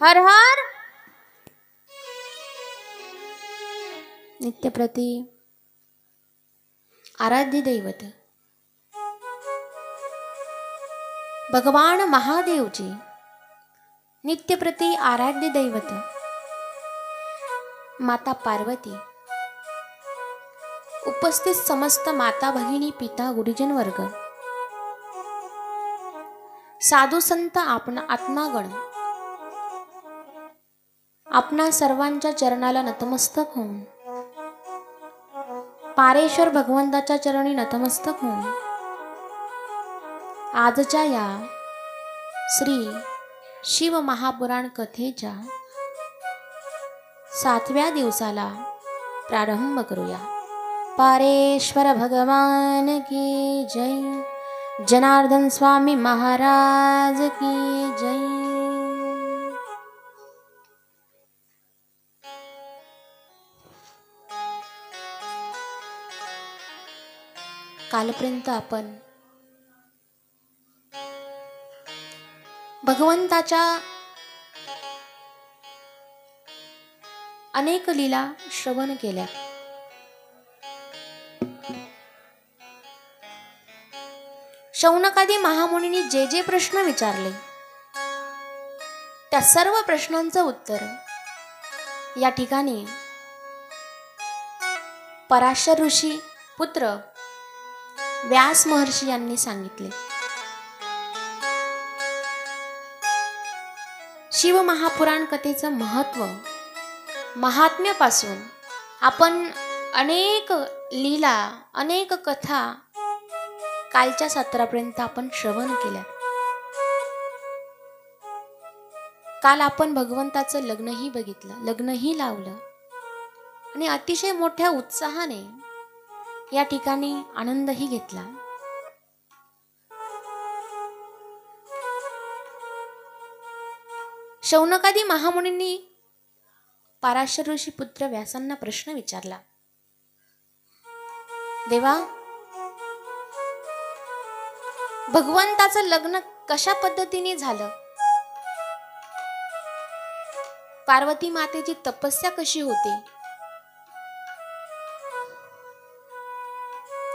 हर हर नित्यप्रती आराध्य दैवत भगवान महादेवजी, नित्यप्रती आराध्य दैवत माता पार्वती, उपस्थित समस्त माता भगिनी पिता गुरुजन वर्ग, साधू संत आत्मागण, आपणा सर्वांच्या चरणाला नतमस्तक होऊन पारेश्वर भगवंताच्या चरणी नतमस्तक होऊन आजच्या या श्री शिव महापुराण कथेच्या 7व्या दिवसाला प्रारंभ करूया। पारेश्वर भगवान की जय, जनार्दन स्वामी महाराज की जय। कालपर्यंत आपण भगवंताच्या अनेक लीला श्रवण केल्या। शौनकादी महामुनींनी जे जे प्रश्न विचारले त्या सर्व प्रश्नांचं उत्तर या ठिकाणी पराशर ऋषी पुत्र व्यास महर्षी यांनी सांगितले। शिव महापुराण कथेचं महत्व, महात्म्यापासून आपण अनेक लीला, अनेक कथा कालच्या सत्रापर्यंत आपण श्रवण केल्या। काल आपण भगवंताचं लग्नही बघितलं, लग्नही लावलं आणि अतिशय मोठ्या उत्साहाने या ठिकाणी आनंदही घेतला। शौनकादी महामुनींनी पराशर ऋषी पुत्र व्यासांना प्रश्न विचारला, देवा, भगवंताचं लग्न कशा पद्धतीने झालं? पार्वती मातेची तपस्या कशी होती?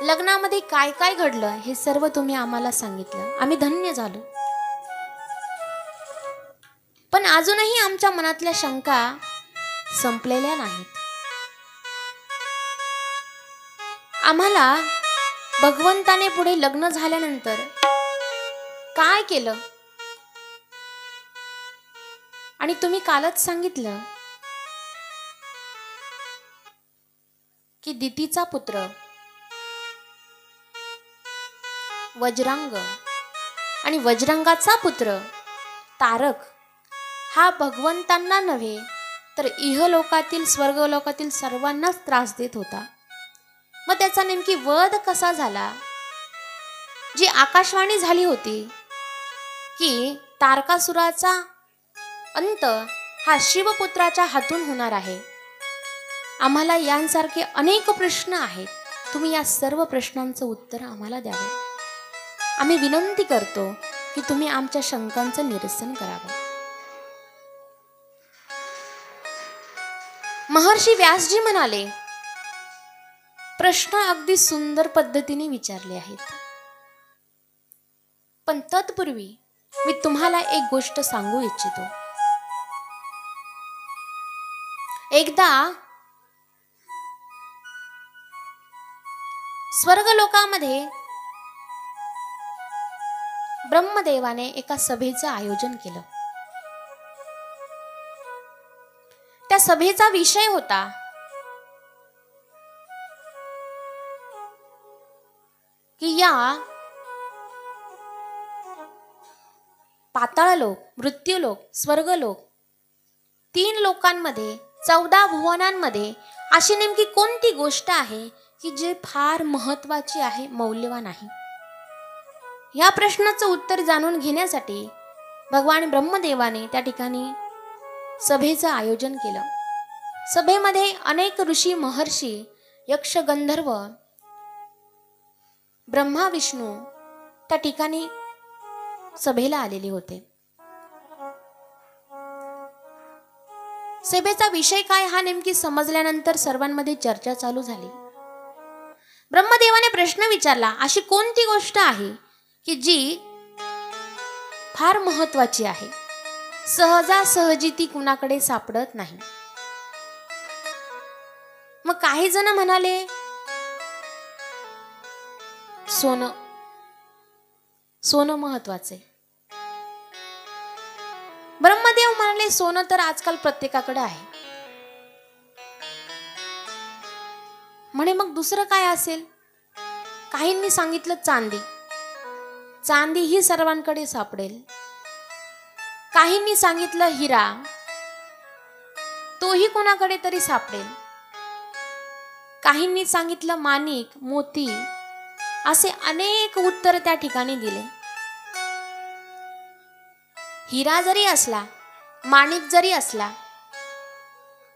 लग्नामध्ये काय काय घडलं हे सर्व तुम्ही आम्हाला सांगितलं, आम्ही धन्य झालो। पण अजूनही आमच्या मनातल्या शंका संपलेल्या नाहीत। आम्हाला भगवंताने पुढे लग्न झाल्यानंतर काय केलं? आणि तुम्ही कालच सांगितलं की दितीचा पुत्र वज्रांग आणि वज्रांगाचा पुत्र तारक हा भगवंतांना नव्हे तर इहलोकातील स्वर्गलोकातील सर्वांनाच त्रास देत होता। मग त्याचा नेमकी वध कसा झाला? जी आकाशवाणी झाली होती की तारकासुराचा अंत हा शिवपुत्राच्या हातून होणार आहे। आम्हाला यांसारखे अनेक प्रश्न आहेत, तुम्ही या सर्व प्रश्नांचं उत्तर आम्हाला द्यावे। आम्ही विनंती करतो की तुम्ही आमच्या शंकांचं निरसन करावं। महर्षी व्यासजी म्हणाले, प्रश्न अगदी सुंदर पद्धतीने विचारले आहेत, पण तत्पूर्वी मी तुम्हाला एक गोष्ट सांगू इच्छितो। एकदा स्वर्गलोकामध्ये ब्रह्मदेवाने एका सभेचं आयोजन केलं। त्या सभेचा विषय होता की या पाताळलोक, मृत्यूलोक, स्वर्गलोक 3 लोकांमध्ये 14 भुवनांमध्ये अशी नेमकी कोणती गोष्ट आहे की जे फार महत्वाची आहे, मौल्यवान आहे? या प्रश्नाचं उत्तर जाणून घेण्यासाठी भगवान ब्रह्मदेवाने त्या ठिकाणी सभेचं आयोजन केलं। सभेमध्ये अनेक ऋषी, महर्षी, यक्ष, गंधर्व, ब्रह्मा, विष्णू त्या ठिकाणी सभेला आलेले होते। सभेचा विषय काय हा नेमकी समजल्यानंतर सर्वांमध्ये चर्चा चालू झाली. ब्रह्मदेवाने प्रश्न विचारला, अशी कोणती गोष्ट आहे की जी फार महत्वाची आहे, सहजासहजी ती कुणाकडे सापडत नाही? मग काही जण म्हणाले सोनं. सोनं महत्वाचे. ब्रह्मदेव म्हणाले सोनं तर आजकाल प्रत्येकाकडे आहे. म्हणे मग दुसरं काय असेल? काहींनी सांगितलं चांदी. चांदी ही सर्वांकडे सापडेल. काहींनी सांगितलं हिरा, तोही कोणाकडे तरी सापडेल. काहींनी सांगितलं माणिक, मोती, असे अनेक उत्तर त्या ठिकाणी दिले. हिरा जरी असला, माणिक जरी असला,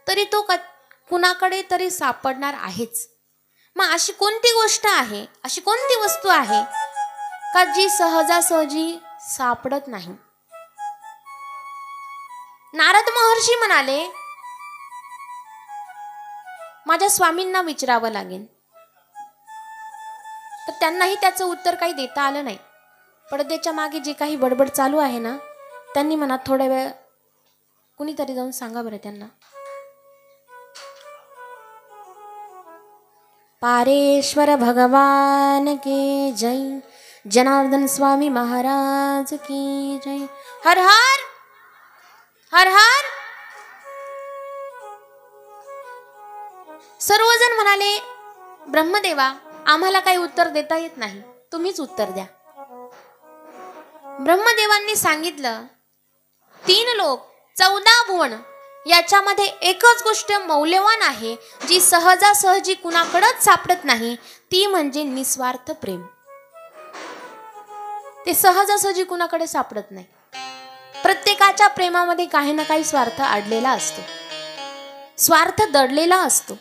तरी तो कुणाकडे तरी सापडणार आहेच. मग अशी कोणती गोष्ट आहे, अशी कोणती वस्तू आहे का जी सहजासहजी सापडत नाही? नारद महर्षी म्हणाले, माझ्या स्वामींना विचारावं लागेल. तर त्यांनाही त्याचं उत्तर काही देता आलं नाही. पडद्याच्या मागे जे काही बडबड चालू आहे ना, त्यांनी मनात थोडा वेळ कुणीतरी जाऊन सांगा बरं त्यांना. पारेश्वर भगवान के जय, जनार्दन स्वामी महाराज की जय. हर हर हर हर. सर्वजण म्हणाले, ब्रह्मदेवा, आम्हाला काही उत्तर देता येत नाही, तुम्हीच उत्तर द्या. ब्रह्मदेवांनी सांगितलं, 3 लोक 14 भुवन याच्यामध्ये एकच गोष्ट मौल्यवान आहे जी सहजासहजी कुणाकडेच सापडत नाही, ती म्हणजे निस्वार्थ प्रेम. ते सहजासहजी कुणाकडे सापडत नाही. प्रत्येकाच्या प्रेमामध्ये काही ना काही स्वार्थ अडलेला असतो, स्वार्थ दडलेला असतो.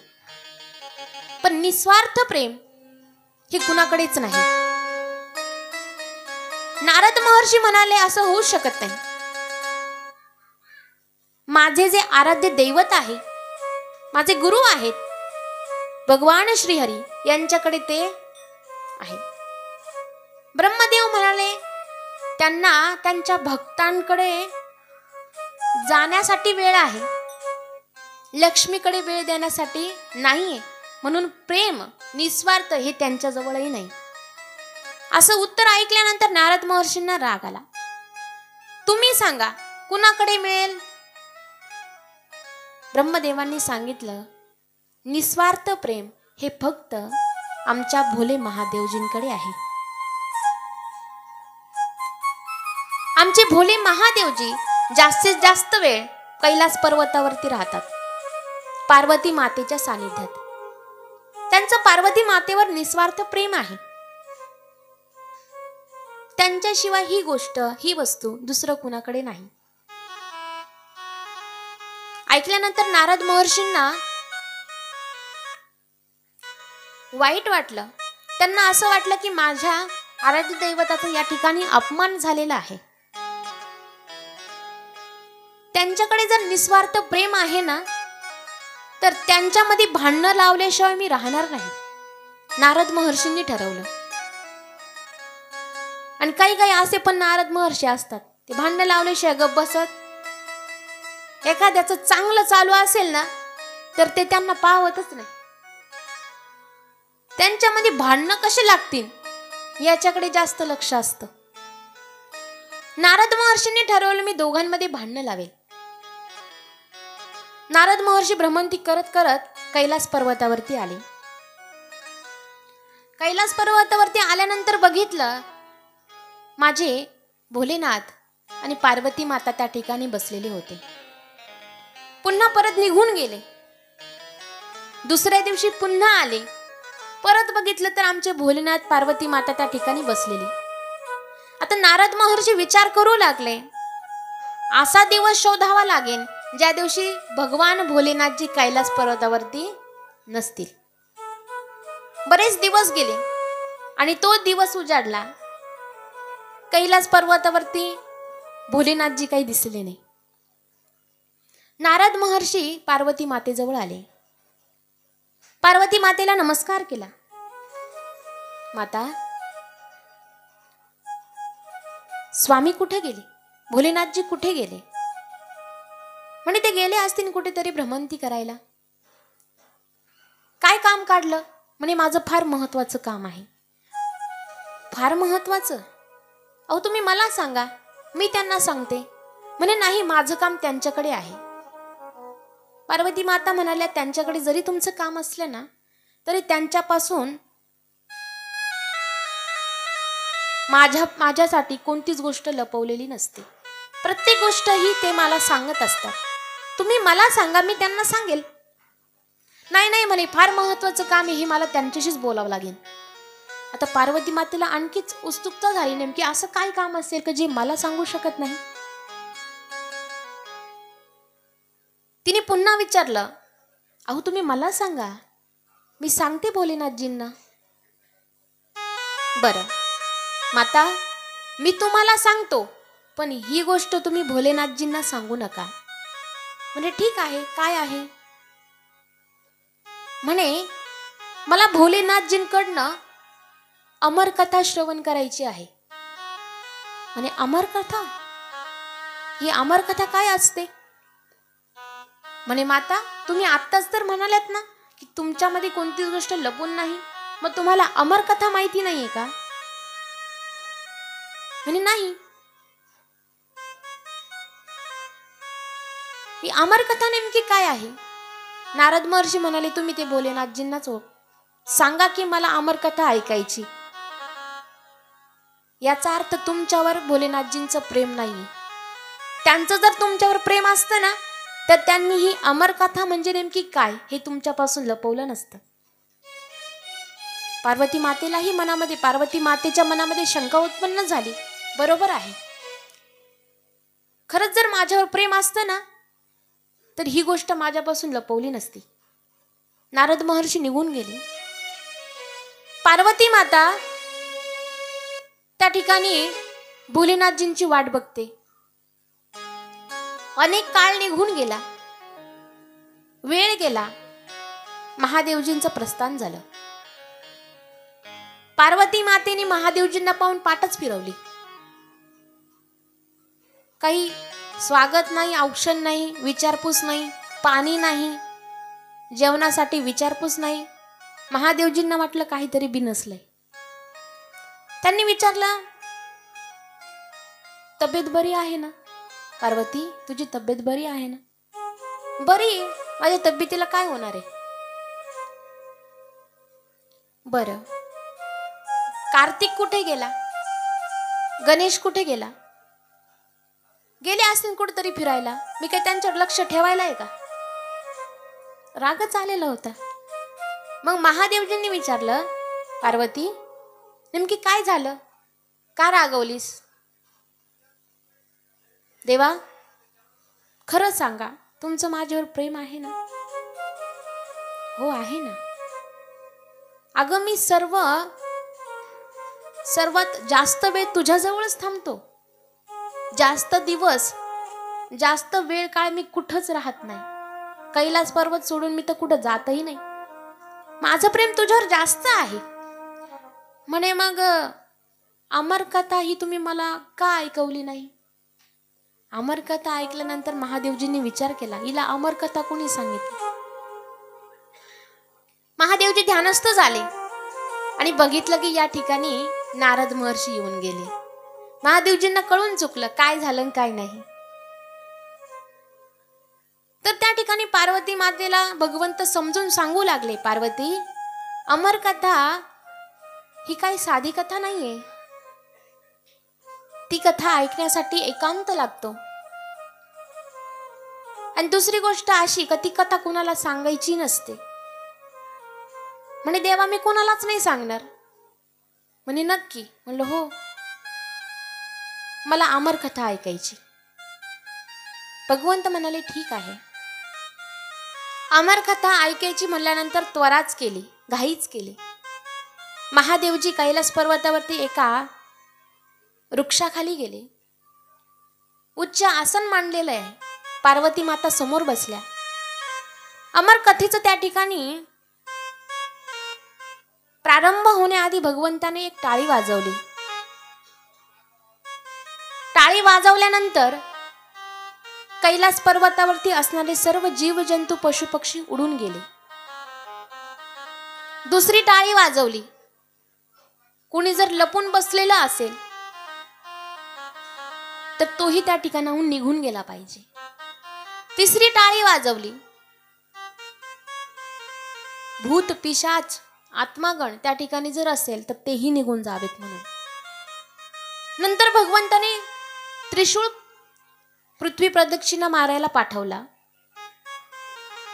पण निस्वार्थ प्रेम हे कुणाकडेच नाही. नारद महर्षी म्हणाले, असं होऊ शकत नाही. माझे जे आराध्य दैवत आहे, माझे गुरु आहेत भगवान श्रीहरी, यांच्याकडे ते आहे. ब्रह्मदेव म्हणाले, त्यांना त्यांच्या भक्तांकडे जाण्यासाठी वेळ आहे, लक्ष्मीकडे वेळ देण्यासाठी नाहीये. म्हणून प्रेम निस्वार्थ हे त्यांच्या जवळही नाही. असं उत्तर ऐकल्यानंतर नारद महर्षींना राग आला. तुम्ही सांगा कुणाकडे मिळेल? ब्रह्मदेवांनी सांगितलं, निस्वार्थ प्रेम हे फक्त आमच्या भोले महादेवजींकडे आहे. आमचे भोले महादेवजी जास्तीत जास्त वेळ कैलास पर्वतावरती राहतात, पार्वती मातेच्या सानिध्यात. त्यांचं पार्वती मातेवर निस्वार्थ प्रेम आहे. त्यांच्याशिवाय ही गोष्ट, ही वस्तू दुसरं कुणाकडे नाही. ऐकल्यानंतर नारद महर्षींना वाईट वाटलं. त्यांना असं वाटलं की माझ्या आराध्य दैवताचा या ठिकाणी अपमान झालेला आहे. त्यांच्याकडे जर निस्वार्थ प्रेम आहे ना, तर त्यांच्यामध्ये भांडणं लावल्याशिवाय मी राहणार नाही, नारद महर्षींनी ठरवलं. आणि काही काही असे पण नारद महर्षी असतात, ते भांडणं लावल्याशिवाय गप्प बसत. एखाद्याचं चांगलं चालू असेल ना, तर ते त्यांना पाहतच नाही. त्यांच्यामध्ये भांडणं कसे लागतील याच्याकडे जास्त लक्ष असतं. नारद महर्षींनी ठरवलं, मी दोघांमध्ये भांडणं लावेल. नारद महर्षी भ्रमंती करत करत कैलास पर्वतावरती आले. कैलास पर्वतावरती आल्यानंतर बघितलं, माझे भोलेनाथ आणि पार्वती माता त्या ठिकाणी बसलेले होते. पुन्हा परत निघून गेले. दुसऱ्या दिवशी पुन्हा आले. परत बघितलं तर आमचे भोलेनाथ पार्वती माता त्या ठिकाणी बसलेली. आता नारद महर्षी विचार करू लागले, असा दिवस शोधावा लागेल ज्या दिवशी भगवान भोलेनाथजी कैलास पर्वतावरती नसतील. बरेच दिवस गेले आणि तो दिवस उजाडला. कैलास पर्वतावरती भोलेनाथजी काही दिसले नाही. नारद महर्षी पार्वती मातेजवळ आले. पार्वती मातेला नमस्कार केला. माता, स्वामी कुठे गेले? भोलेनाथजी कुठे गेले? म्हणे ते गेले असतील कुठेतरी भ्रमंती करायला. काय काम काढलं? म्हणे माझं फार महत्वाचं काम आहे. फार महत्वाचं? अहो तुम्ही मला सांगा, मी त्यांना सांगते. म्हणे नाही, माझं काम त्यांच्याकडे आहे. पार्वती माता म्हणाल्या, त्यांच्याकडे जरी तुमचं काम असलं ना, तरी त्यांच्यापासून माझ्यासाठी कोणतीच गोष्ट लपवलेली नसते. प्रत्येक गोष्ट ही ते मला सांगत असतात. तुम्ही मला सांगा, मी त्यांना सांगेल. नाही नाही म्हणे, फार महत्वाचं काम आहे, हे मला त्यांच्याशीच बोलावं लागेल. आता पार्वती मातेला आणखीच उत्सुकता झाली, नेमकी असं काय काम असेल का जे मला सांगू शकत नाही. तिने पुन्हा विचारलं, अहो तुम्ही मला सांगा, मी सांगते भोलेनाथजींना. बरं माता, मी तुम्हाला सांगतो, पण ही गोष्ट तुम्ही भोलेनाथजींना सांगू नका. म्हणजे ठीक आहे, काय आहे? म्हणे मला भोलेनाथजींकडनं अमरकथा श्रवण करायची आहे. म्हणे अमरकथा? ही अमरकथा काय असते? म्हणे माता, तुम्ही आत्ताच तर म्हणाल्यात ना की तुमच्यामध्ये कोणतीच गोष्ट लपून नाही, मग तुम्हाला अमरकथा माहिती नाहीये का? म्हणे नाही. ही अमरकथा नेमकी काय आहे? नारद महर्षी म्हणाले, तुम्ही ते भोलेनाथजींनाच सांगा की मला अमरकथा ऐकायची. याचा अर्थ तुमच्यावर भोलेनाथजींचं प्रेम नाही. त्यांचं जर तुमच्यावर प्रेम असतं ना, तर त्यांनी ही अमरकथा म्हणजे नेमकी काय हे तुमच्यापासून लपवलं नसतं. पार्वती मातेच्या मनामध्ये शंका उत्पन्न झाली. बरोबर आहे, खरंच जर माझ्यावर प्रेम असतं ना, तर ही गोष्ट माझ्यापासून लपवली नसती. नारद महर्षी निघून गेले. पार्वती माता त्या ठिकाणी भोलेनाथजींची वाट बघते. अनेक काळ निघून गेला, वेळ गेला, महादेवजींचं प्रस्थान झालं. पार्वती मातेने महादेवजींना पाहून पाठच फिरवली. काही स्वागत नाही, औक्षण नाही, विचारपूस नाही, पाणी नाही, जेवणासाठी विचारपूस नाही. महादेवजींना वाटलं काहीतरी बिनसलंय. त्यांनी विचारलं, तब्येत बरी आहे ना? पार्वती, तुझी तब्येत बरी आहे ना? बरी, माझ्या तब्येतीला काय होणार आहे? बरं, कार्तिक कुठे गेला? गणेश कुठे गेला? गेले असतील कुठेतरी फिरायला. मी काय त्यांच्यावर लक्ष ठेवायला आहे का? रागच आलेला होता. मग महादेवजींनी विचारलं, पार्वती नेमकी काय झालं? का रागवलीस? देवा, खरं सांगा, तुमचं माझ्यावर प्रेम आहे ना? हो आहे ना. अगं मी सर्वात जास्त वेळ तुझ्याजवळच थांबतो. जास्त दिवस, जास्त वेळ काळ मी कुठंच राहत नाही. कैलास पर्वत सोडून मी तर कुठं जातही नाही. माझं प्रेम तुझ्यावर जास्त आहे. म्हणे मग अमरकथा ही तुम्ही मला का ऐकवली नाही? अमरकथा ऐकल्यानंतर महादेवजींनी विचार केला, हिला अमरकथा कोणी सांगितली? महादेवजी ध्यानस्थ झाले आणि बघितलं की या ठिकाणी नारद महर्षी येऊन गेले. महादेवजींना कळून चुकलं काय झालं काय नाही. तर त्या ठिकाणी पार्वती मातेला भगवंत समजून सांगू लागले, पार्वती, अमरकथा ही काही साधी कथा नाहीये. ती कथा ऐकण्यासाठी एकांत लागतो. आणि दुसरी गोष्ट अशी का ती कथा कुणाला सांगायची नसते. म्हणे देवा, मी कोणालाच नाही सांगणार. म्हणे नक्की? म्हणलं हो, मला अमरकथा ऐकायची. भगवंत म्हणाले ठीक आहे. अमरकथा ऐकायची म्हणल्यानंतर त्वराच केली, घाईच केली. महादेवजी कैलास पर्वतावरती एका वृक्षाखाली गेले. उच्च आसन मांडलेलं आहे. पार्वती माता समोर बसल्या. अमर कथेचं त्या ठिकाणी प्रारंभ होण्याआधी भगवंताने एक टाळी वाजवली. टाळी वाजवल्यानंतर कैलास पर्वतावरती असणारे सर्व जीव जंतू पशु पक्षी उडून गेले. दुसरी टाळी वाजवली. कुणी जर लपून बसलेला असेल तर तोही त्या ठिकाणाहून निघून गेला पाहिजे. तिसरी टाळी वाजवली. भूत पिशाच आत्मागण त्या ठिकाणी जर असेल तर तेही निघून जावेत म्हणून. नंतर भगवंताने त्रिशूळ पृथ्वी प्रदक्षिणा मारायला पाठवला.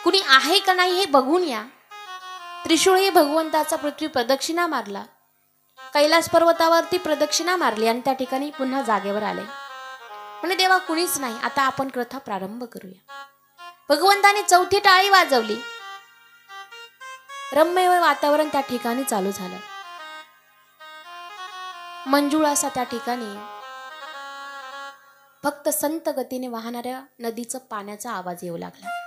कुणी आहे का नाही हे बघून या. त्रिशूळ हे भगवंताचा पृथ्वी प्रदक्षिणा मारला. कैलास पर्वतावरती प्रदक्षिणा मारली आणि त्या ठिकाणी पुन्हा जागेवर आले. म्हणजे देवा कुणीच नाही, आता आपण कथा प्रारंभ करूया. भगवंताने चौथी टाळी वाजवली. रम्य वातावरण त्या ठिकाणी चालू झालं. मंजुळा असा त्या ठिकाणी फक्त संत गतीने वाहणाऱ्या नदीचं पाण्याचा आवाज येऊ लागला.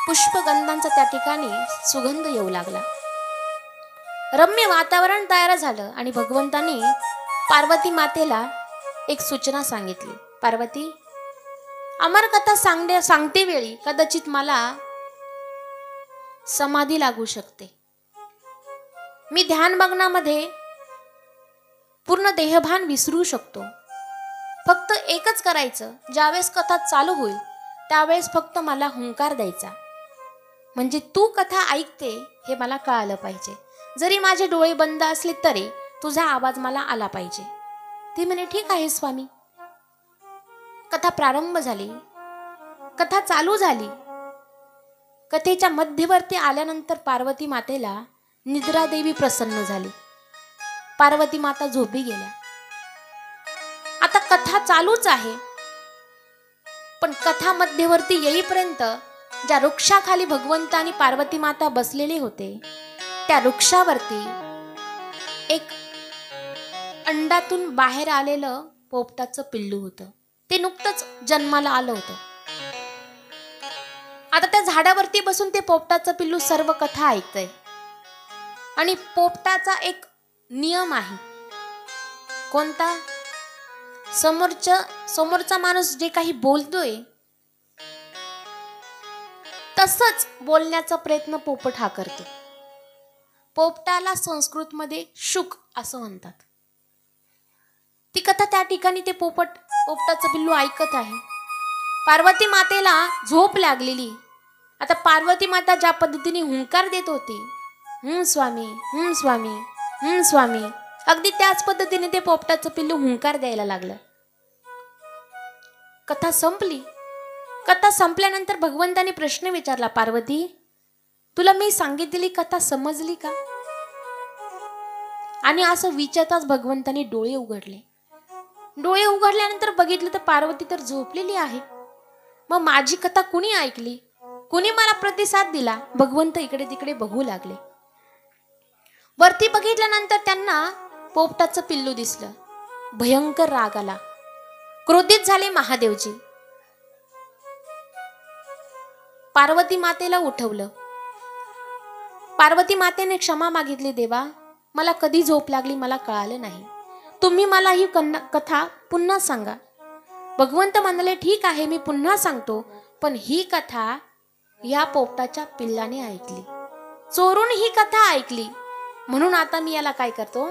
पुष्पगंधांचा त्या ठिकाणी सुगंध येऊ लागला. रम्य वातावरण तयार झालं आणि भगवंतांनी पार्वती मातेला एक सूचना सांगितली. पार्वती, अमर कथा सांगते वेळी कदाचित मला समाधी लागू शकते. मी ध्यान मग्नामध्ये पूर्ण देहभान विसरू शकतो. फक्त एकच करायचं, ज्यावेळेस कथा चालू होईल त्यावेळेस फक्त मला हुंकार द्यायचा. म्हणजे तू कथा ऐकते हे मला कळालं पाहिजे. जरी माझे डोळे बंद असले तरी तुझा आवाज मला आला पाहिजे. ती म्हणे ठीक आहे स्वामी. कथा प्रारंभ झाली. कथा चालू झाली. कथेच्या मध्यवर्ती आल्यानंतर पार्वती मातेला निद्रा देवी प्रसन्न झाली. पार्वती माता झोपी गेल्या. आता कथा चालूच आहे, पण कथा मध्यवर्ती येईपर्यंत ज्या वृक्षाखाली भगवंत आणि पार्वती माता बसलेले होते त्या वृक्षावरती एक अंडातून बाहेर आलेलं पोपटाचं पिल्लू होतं. ते नुकतंच जन्माला आलं होतं. आता त्या झाडावरती बसून ते पोपटाचं पिल्लू सर्व कथा ऐकतंय. आणि पोपटाचा एक नियम आहे. कोणता? समोरचा माणूस जे काही बोलतोय तसंच बोलण्याचा प्रयत्न पोपट हा करतो. पोपटाला संस्कृत मध्ये शुक असं म्हणतात. ती कथा त्या ठिकाणी ते पोपटाचं पिल्लू ऐकत आहे. पार्वती मातेला झोप लागलेली. आता पार्वती माता ज्या पद्धतीने हुंकार देत होती, स्वामी, स्वामी, स्वामी, अगदी त्याच पद्धतीने ते पोपटाचं पिल्लू हुंकार द्यायला लागलं. कथा संपली. कथा संपल्यानंतर भगवंताने प्रश्न विचारला, पार्वती, तुला मी सांगितलेली कथा समजली का? आणि असं विचारताच भगवंताने डोळे उघडले. डोळे उघडल्यानंतर बघितलं तर पार्वती तर झोपलेली आहे. मग माझी कथा कुणी ऐकली? कुणी मला प्रतिसाद दिला? भगवंत इकडे तिकडे बघू लागले. वरती बघितल्यानंतर त्यांना पोपटाचं पिल्लू दिसलं. भयंकर राग आला. क्रोधित झाले महादेवजी. पार्वती मातेला उठवलं. पार्वती मातेने क्षमा मागितली. देवा, मला कधी झोप लागली मला कळालं नाही. तुम्ही मला ही कथा पुन्हा सांगा. भगवंत म्हणाले, ठीक आहे मी पुन्हा सांगतो, पण ही कथा या पोपटाच्या पिल्लाने ऐकली, चोरून ही कथा ऐकली, म्हणून आता मी याला काय करतो?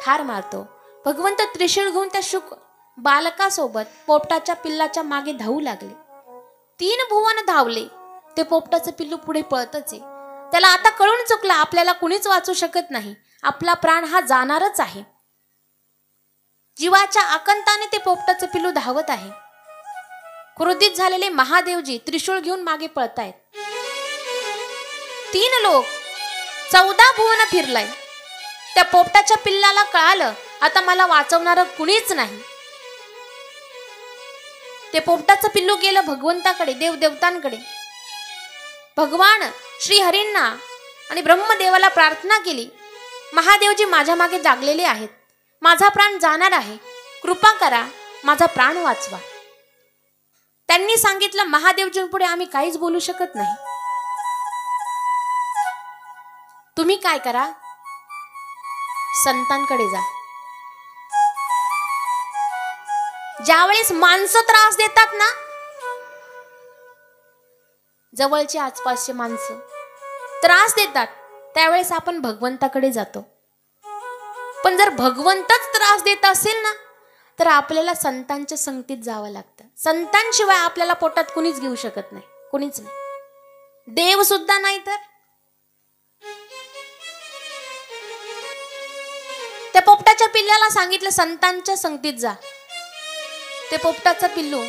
ठार मारतो. भगवंत त्रिशूळ घेऊन त्या शुक बालकासोबत पोपटाच्या पिल्लाच्या मागे धावू लागले. 3 भुवन धावले. ते पोपटाचं पिल्लू पुढे पळतच आहे. त्याला आता कळून चुकलं, आपल्याला कुणीच वाचू शकत नाही. आपला प्राण हा जाणारच आहे. जीवाच्या आकंताने ते पोपटाचं पिल्लू धावत आहे. क्रोधित झालेले महादेवजी त्रिशूळ घेऊन मागे पळतायत. 3 लोक 14 भुवन फिरलाय. त्या पोपटाच्या पिल्लाला कळालं आता मला वाचवणारं कुणीच नाही. ते पोपटाचं पिल्लू गेलं भगवंताकडे, देवदेवतांकडे. भगवान श्री हरींना आणि ब्रह्मदेवाला प्रार्थना केली, महादेवजी माझ्या मागे जागलेले आहेत, माझा प्राण जाणार आहे, कृपा करा, माझा प्राण वाचवा. त्यांनी सांगितलं, महादेवजींपुढे आम्ही काहीच बोलू शकत नाही. तुम्ही काय करा, संतांकडे जा. ज्यावेळेस माणसं त्रास देतात ना, जवळचे आसपासचे माणसं त्रास देतात, त्यावेळेस आपण भगवंताकडे जातो. पण जर भगवंतच त्रास देत असेल ना, तर आपल्याला संतांच्या संगतीत जावं लागतं. संतांशिवाय आपल्याला पोटात कुणीच घेऊ शकत नाही, कुणीच नाही, देव सुद्धा नाही. तर त्या पोपटाच्या पिल्ल्याला सांगितलं, संतांच्या संगतीत जा. ते पोपटाचं पिल्लू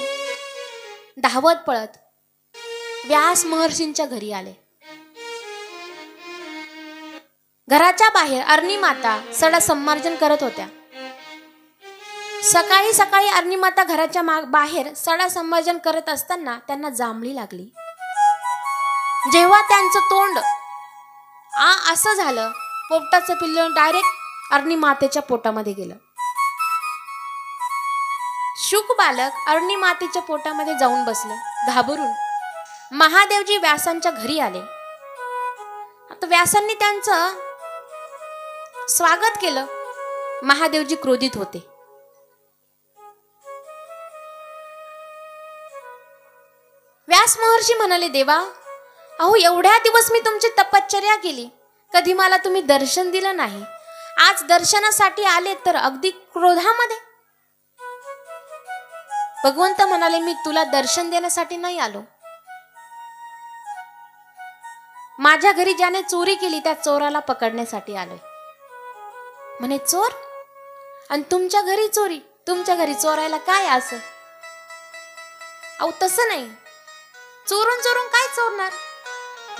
धावत पळत व्यास महर्षींच्या घरी आले. घराच्या बाहेर अर्णी माता सडा संमार्जन करत होत्या. सकाळी सकाळी अर्णी माता घराच्या बाहेर सडा संमार्जन करत असताना त्यांना जांभळी लागली. जेव्हा त्यांचं तोंड असं झालं, पोपटाचं पिल्लू डायरेक्ट अर्णी मातेच्या पोटामध्ये गेलं. शुक बालक अर्णी मातेच्या पोटामध्ये जाऊन बसलं. घाबरून महादेवजी व्यासांच्या घरी आले. आता व्यासांनी त्यांचं स्वागत केलं. महादेवजी क्रोधित होते. व्यास महर्षी म्हणाले, देवा, अहो एवढ्या दिवस मी तुमची तपश्चर्या केली, कधी मला तुम्ही दर्शन दिलं नाही. आज दर्शनासाठी आले तर अगदी क्रोधामध्ये. भगवंत म्हणाले, मी तुला दर्शन देण्यासाठी नाही आलो. माझ्या घरी ज्याने चोरी केली त्या चोराला पकडण्यासाठी आलोय. म्हणे, चोर? आणि तुमच्या घरी चोरी? तुमच्या घरी चोरायला काय असं? अहो तसं नाही, चोरून चोरून काय चोरणार?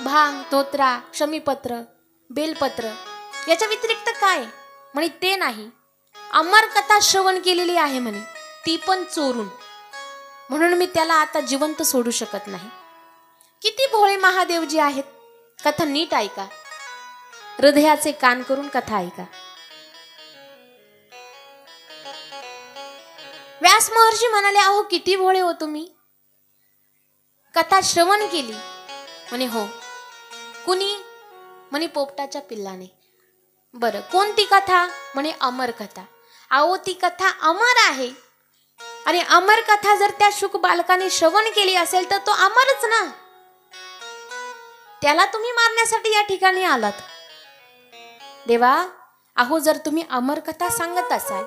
भांग, धोत्रा, क्षमीपत्र, बेलपत्र याच्या व्यतिरिक्त काय? म्हणे ते नाही, अमर कथा श्रवण केलेली आहे म्हणे, ती पण चोरून. म्हणून मी त्याला आता जिवंत सोडू शकत नाही. किती भोळे महादेवजी आहेत. कथा नीट ऐका, हृदयाचे कान करून कथा ऐका. व्यास महर्षी म्हणाले, अहो किती भोळे हो तुम्ही. कथा श्रवण केली? म्हणे हो. कुणी? म्हणे पोपटाच्या पिल्लाने. बरं, कोणती कथा? म्हणे अमर कथा. अहो ती कथा अमर आहे, आणि अमर कथा जर त्या शुक बालकाने श्रवण केली असेल तर तो अमरच ना. त्याला तुम्ही मारण्यासाठी या ठिकाणी आलात. देवा, अहो जर तुम्ही अमर कथा सांगत असाल,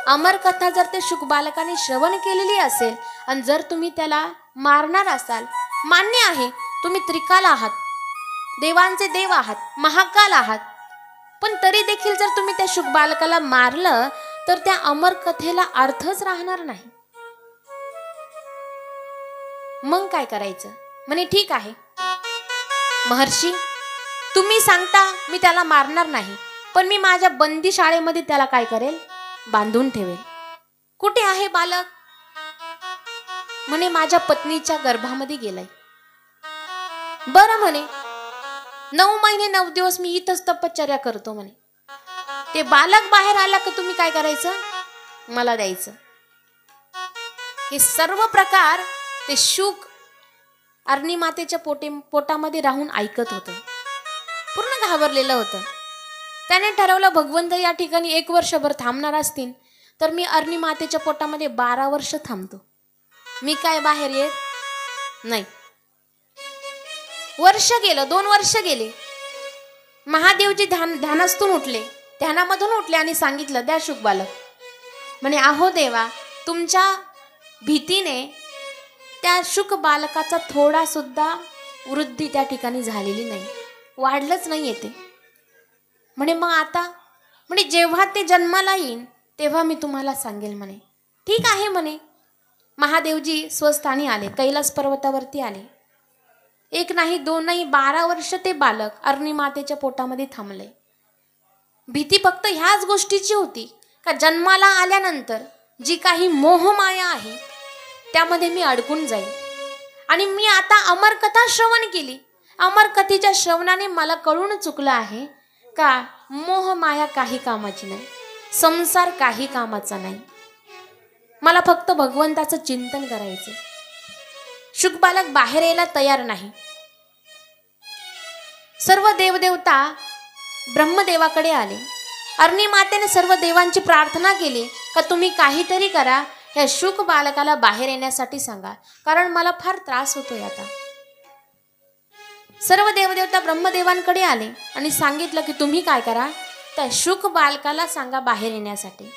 अमर कथा जर ते शुक बालकाने श्रवण केलेली असेल, आणि जर तुम्ही त्याला मारणार असाल, मान्य आहे तुम्ही त्रिकाल आहात, देवांचे देव आहात, महाकाल आहात, पण तरी देखील जर तुम्ही त्या शुक बालकाला मारलं तर त्या अमर कथेला अर्थच राहणार नाही. मग काय करायचं? म्हणे ठीक आहे महर्षी, तुम्ही सांगता मी त्याला मारणार नाही, पण मी माझ्या बंदी शाळेमध्ये त्याला काय करेल? बांधून ठेवेल. कुठे आहे बालक? म्हणे माझ्या पत्नीच्या गर्भामध्ये गेलाय. बरं म्हणे, 9 महिने 9 दिवस मी इथंच तपश्चर्या करतो म्हणे. ते बालक बाहेर आला का तुम्ही काय करायचं? मला द्यायचं. हे सर्व प्रकार ते शुक अर्णी मातेच्या पोटामध्ये राहून ऐकत होतं. पूर्ण घाबरलेलं होतं. त्याने ठरवलं, भगवंत या ठिकाणी 1 वर्षभर थांबणार असतील तर मी अर्णी मातेच्या पोटामध्ये 12 वर्ष थांबतो. मी काय बाहेर येत नाही. वर्ष गेलं, 2 वर्ष गेले. महादेवजी ध्यानातून उठले, ध्यानामधून उठले आणि सांगितलं, द्या शुक बालक. म्हणे अहो देवा, तुमच्या भीतीने त्या शुक बालकाचा थोडा सुद्धा वृद्धी त्या ठिकाणी झालेली नाही, वाढलंच नाही येते. म्हणे मग आता? म्हणे जेव्हा ते जन्माला येईन तेव्हा मी तुम्हाला सांगेल म्हणे. ठीक आहे म्हणे. महादेवजी स्वस्थानी आले, कैलास पर्वतावरती आले. 1 नाही 2 नाही 12 वर्ष ते बालक अर्णी मातेच्या पोटामध्ये थांबले. भीती फक्त ह्याच गोष्टीची होती का जन्माला आल्यानंतर जी काही मोहमाया आहे त्यामध्ये मी अडकून जाईल. आणि मी आता अमरकथा श्रवण केली. अमरकथेच्या श्रवणाने मला कळून चुकलं आहे का मोहमाया काही कामाची नाही, संसार काही कामाचा नाही. मला फक्त भगवंताचं चिंतन करायचे. शुक बालक बाहेर यायला तयार नाही. सर्व देवदेवता ब्रह्मदेवाकडे आले. अरणी मातेने सर्व देवांची प्रार्थना केली का तुम्ही काहीतरी करा, ह्या शुक बालकाला बाहेर येण्यासाठी सांगा, कारण मला फार त्रास होतोय आता. सर्व देवदेवता ब्रह्मदेवांकडे आले आणि सांगितलं की तुम्ही काय करा, त्या शुक बालकाला सांगा बाहेर येण्यासाठी.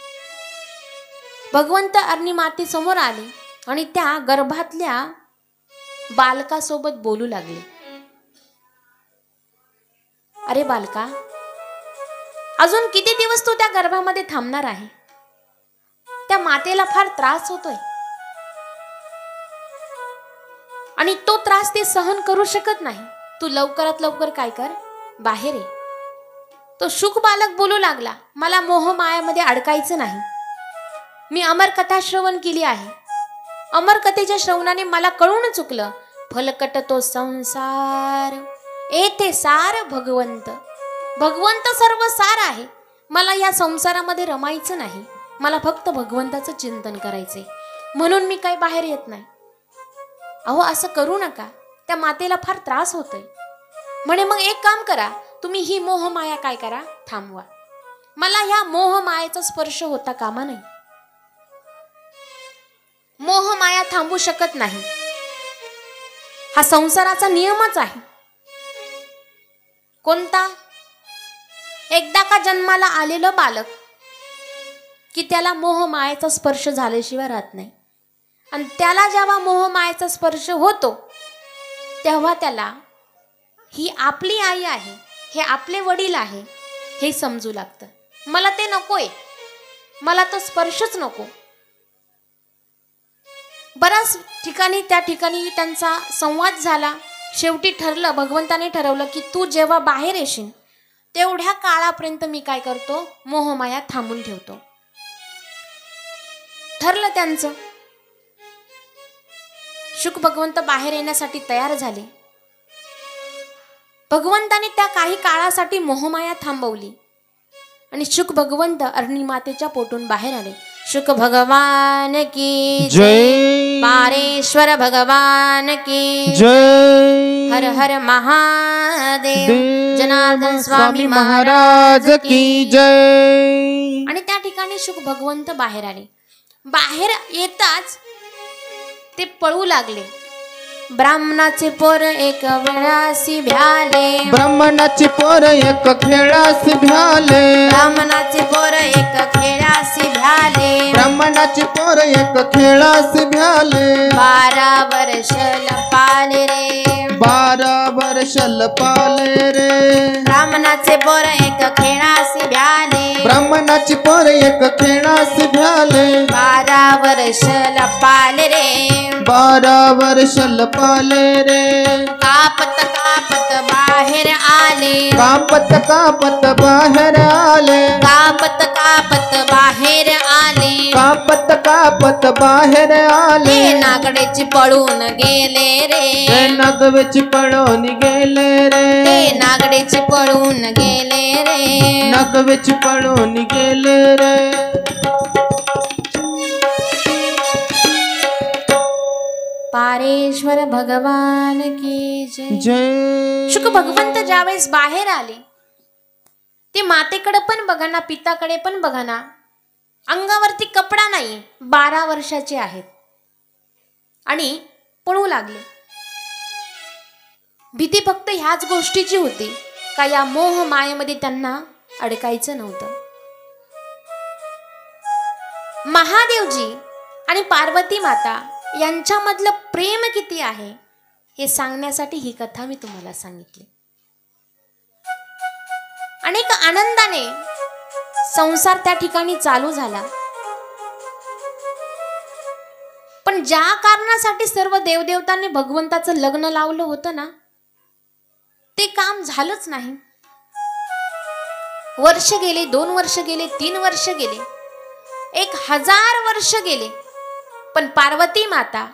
भगवंत अरणी माते समोर आले आणि त्या गर्भातल्या बालकासोबत बोलू लागले. अरे बालका, अजून किती दिवस तू त्या गर्भामध्ये थांबणार आहे? त्या मातेला फार त्रास होतोय आणि तो त्रास ती सहन करू शकत नाही. तू लवकरात लवकर काय कर, बाहेर ये. तो शुक बालक बोलू लागला, मला मोह मायामध्ये अडकायचं नाही. मी अमर कथा श्रवण केली आहे. अमर कथेच्या श्रवणाने मला कळून चुकलं, फलकट तो संसार येथे सार भगवंत. भगवंत सर्व सार आहे. मला या संसारामध्ये रमायचं नाही. मला फक्त भगवंताचं चिंतन करायचंय, म्हणून मी काही बाहेर येत नाही. अहो असं करू नका, त्या मातेला फार त्रास होतोय. म्हणे मग एक काम करा, तुम्ही ही मोह माया काय करा, थांबवा. मला ह्या मोह मायेचा स्पर्श होता कामा नाही. मोह माया थांबू शकत नाही. हा संसाराचा नियमच आहे. कोणता? एकदा का जन्माला आलेलं बालक की त्याला मोह मायेचा स्पर्श झाल्याशिवाय राहत नाही. आणि त्याला जेव्हा मोह मायेचा स्पर्श होतो तेव्हा त्याला ही आपली आई आहे, हे आपले वडील आहे हे समजू लागतं. मला ते नकोय, मला तो स्पर्शच नको. बऱ्याच ठिकाणी त्या ठिकाणी त्यांचा संवाद झाला. शेवटी ठरलं, भगवंताने ठरवलं की तू जेव्हा बाहेर येशील तेवढ्या काळापर्यंत मी काय करतो, मोहमाया थांबून ठेवतो. ठरलं त्यांचं. शुक भगवंत बाहेर येण्यासाठी तयार झाले. भगवंताने त्या काही काळासाठी मोहमाया थांबवली आणि शुक भगवंत अरणी मातेच्या पोटून बाहेर आले. शुक भगवान की जय, पारेश्वर भगवान की जय, हर हर महादेव, जनार्दन स्वामी महाराज की जय. आणि त्या ठिकाणी शुक भगवंत बाहेर आले. बाहेर येताच ते पळू लागले. ब्राह्मणाचे पोर एक वेळासी भ्याले, ब्राह्मणाचे पोर एक खेळासी भ्याले, ब्राह्मणाचे पोर एक खेळासी भ्याले, ब्राह्मणाचे पोर एक खेळासी भ्याले. 12 वर्ष लपाले रे, 12 वर्ष लपाले रे. ब्राह्मणाचे पोर एक खेळासी भ्याले, ब्राह्मणाचे पोर एक खेळासी भ्याले. 12 वर्ष लपाले रे, 12 वर्ष लपाले रे. कापत कापत बाहेर आले, कापत कापत बाहेर आले, कापत कापत बाहेर आले, कापत कापत बाहेर आले. ते नागडेची पळून गेले रे, ते नगवेची पळून गेले रे, ते नागडेची पळून गेले रे, नगवेची पळून गेले रे. पारेश्वर भगवान की जय. शुक भगवंत ज्यावेळेस बाहेर आले ते मातेकडे पण बघाना, पिताकडे पण बघाना. अंगावरती कपडा नाही, 12 वर्षाचे आहेत आणि पळू लागले. भीती फक्त ह्याच गोष्टीची होती का या मोह मायेमध्ये त्यांना अडकायचं नव्हतं. महादेवजी आणि पार्वती माता यांच्यामधलं प्रेम किती आहे हे सांगण्यासाठी ही कथा मी तुम्हाला सांगितली. अनेक आनंदाने संसार त्या ठिकाणी चालू झाला, पण ज्या कारणासाठी सर्व देवदेवतांनी भगवंताचं लग्न लावलं होतं ना, ते काम झालंच नाही. वर्ष गेले, 2 वर्ष गेले, 3 वर्ष गेले, 1000 वर्ष गेले, पण पार्वती माता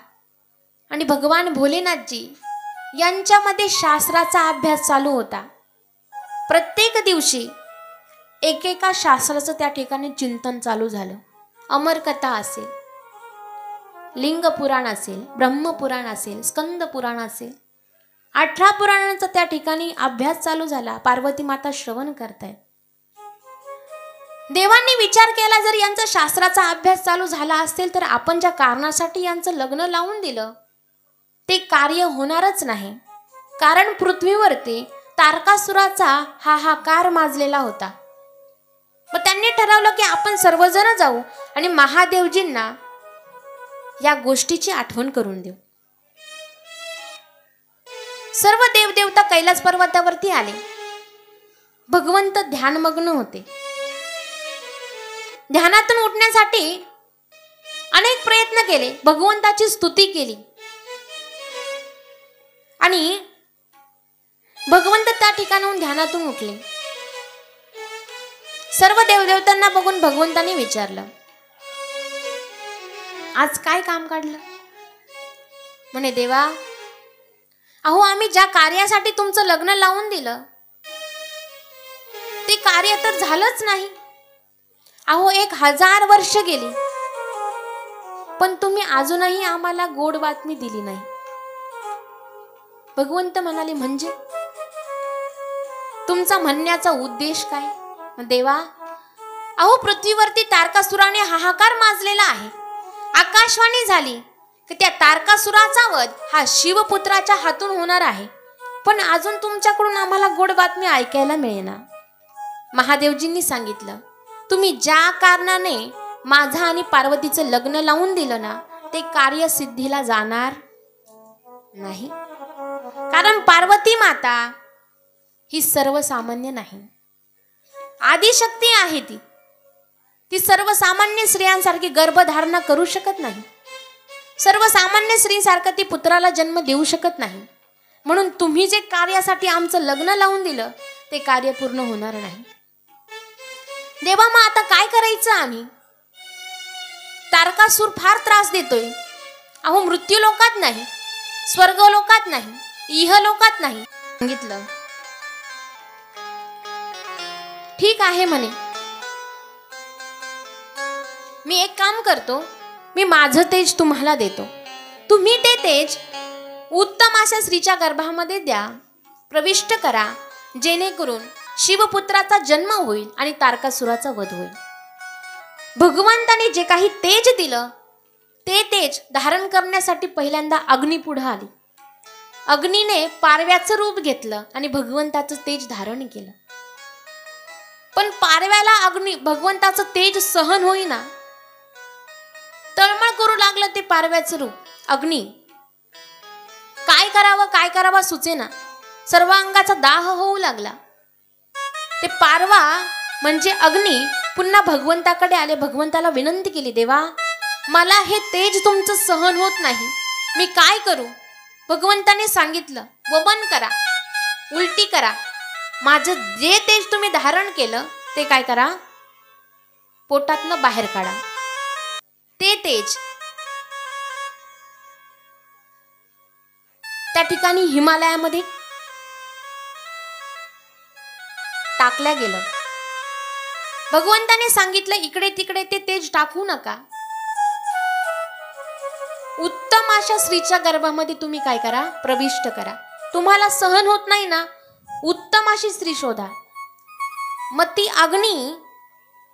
आणि भगवान भोलेनाथजी यांच्यामध्ये शास्त्राचा अभ्यास चालू होता. प्रत्येक दिवशी एकेका शास्त्राचं त्या ठिकाणी चिंतन चालू झालं. अमर कथा असेल, लिंग पुराण असेल, ब्रह्मपुराण असेल, स्कंद पुराण असेल, 18 पुराणांचा त्या ठिकाणी अभ्यास चालू झाला. पार्वती माता श्रवण करतायत. देवांनी विचार केला, जर यांचा शास्त्राचा अभ्यास चालू झाला असेल तर आपण ज्या कारणासाठी यांचं लग्न लावून दिलं ते कार्य होणारच नाही. कारण पृथ्वीवरती तारकासुराचा हाहाकार माजलेला होता. मग त्यांनी ठरवलं की आपण सर्वजण जाऊ आणि महादेवजींना या गोष्टीची आठवण करून देऊ. सर्व देवदेवता कैलास पर्वतावरती आले. भगवंत ध्यानमग्न होते. ध्यानातून उठण्यासाठी अनेक प्रयत्न केले, भगवंताची स्तुती केली आणि भगवंत त्या ठिकाणाहून ध्यानातून उठले. सर्व देवदेवतांना बघून भगवंताने विचारलं, आज काय काम काढलं? म्हणे, देवा, अहो आम्ही ज्या कार्यासाठी तुमचं लग्न लावून दिलं ते कार्य तर झालंच नाही. अहो 1000 वर्ष गेली पण तुम्ही अजूनही आम्हाला गोड बातमी दिली नाही. भगवंत म्हणाले, म्हणजे तुमचा म्हणण्याचा उद्देश काय? देवा, अहो पृथ्वीवरती तारकासुराने हाहाकार माजलेला आहे. आकाशवाणी झाली की त्या तारकासुराचा वध हा शिवपुत्राच्या हातून होणार आहे, पण अजून तुमच्याकडून आम्हाला गोड बातमी ऐकायला मिळेना. महादेवजींनी सांगितलं, तुम्ही ज्या कारणाने माझा आणि पार्वतीचं लग्न लावून दिलं ना ते कार्य सिद्धीला जाणार नाही. कारण पार्वती माता ही सर्वसामान्य नाही, आदिशक्ती आहे. ती सर्वसामान्य स्त्रियांसारखी गर्भधारणा करू शकत नाही. सर्वसामान्य स्त्रीसारखं ती पुत्राला जन्म देऊ शकत नाही. म्हणून तुम्ही जे कार्यासाठी आमचं लग्न लावून दिलं ते कार्य पूर्ण होणार नाही. देवा, मग आता काय करायचं आम्ही? तारकासूर फार त्रास देतोय. अहो मृत्यू लोकात नाही, स्वर्ग लोकात नाही, इह लोकात नाही. सांगितलं, ठीक आहे म्हणे, मी एक काम करतो, मी माझं तेज तुम्हाला देतो. तुम्ही ते तेज उत्तम अशा स्त्रीच्या गर्भामध्ये द्या, प्रविष्ट करा, जेणेकरून शिवपुत्राचा जन्म होईल आणि तारकासुराचा वध होईल. भगवंताने जे काही तेज दिलं ते तेज धारण करण्यासाठी पहिल्यांदा अग्नी पुढे आली. अग्नीने पारव्याचं रूप घेतलं आणि भगवंताचं तेज धारण केलं. पण पारव्याला अग्नी भगवंताचं तेज सहन होईना, तळमळ करू लागलं ते पारव्याचं रूप. अग्नी काय करावं सुचेना, सर्व अंगाचा दाह होऊ लागला. ते पारवा म्हणजे अग्नी पुन्हा भगवंताकडे आले, भगवंताला विनंती केली, देवा, मला हे तेज तुमचं सहन होत नाही, मी काय करू? भगवंताने सांगितलं, वमन करा, उलटी करा. माझं जे तेज तुम्ही धारण केलं ते काय करा, पोटातनं बाहेर काढा. ते तेज त्या ठिकाणी हिमालयामध्ये टाकल्या गेलं. भगवंताने सांगितलं, इकडे तिकडे ते तेज टाकू नका. उत्तम अशा स्त्रीच्या गर्भामध्ये तुम्ही काय करा, प्रविष्ट करा. तुम्हाला सहन होत नाही ना, उत्तम अशी स्त्री शोधा. मग ती अग्नी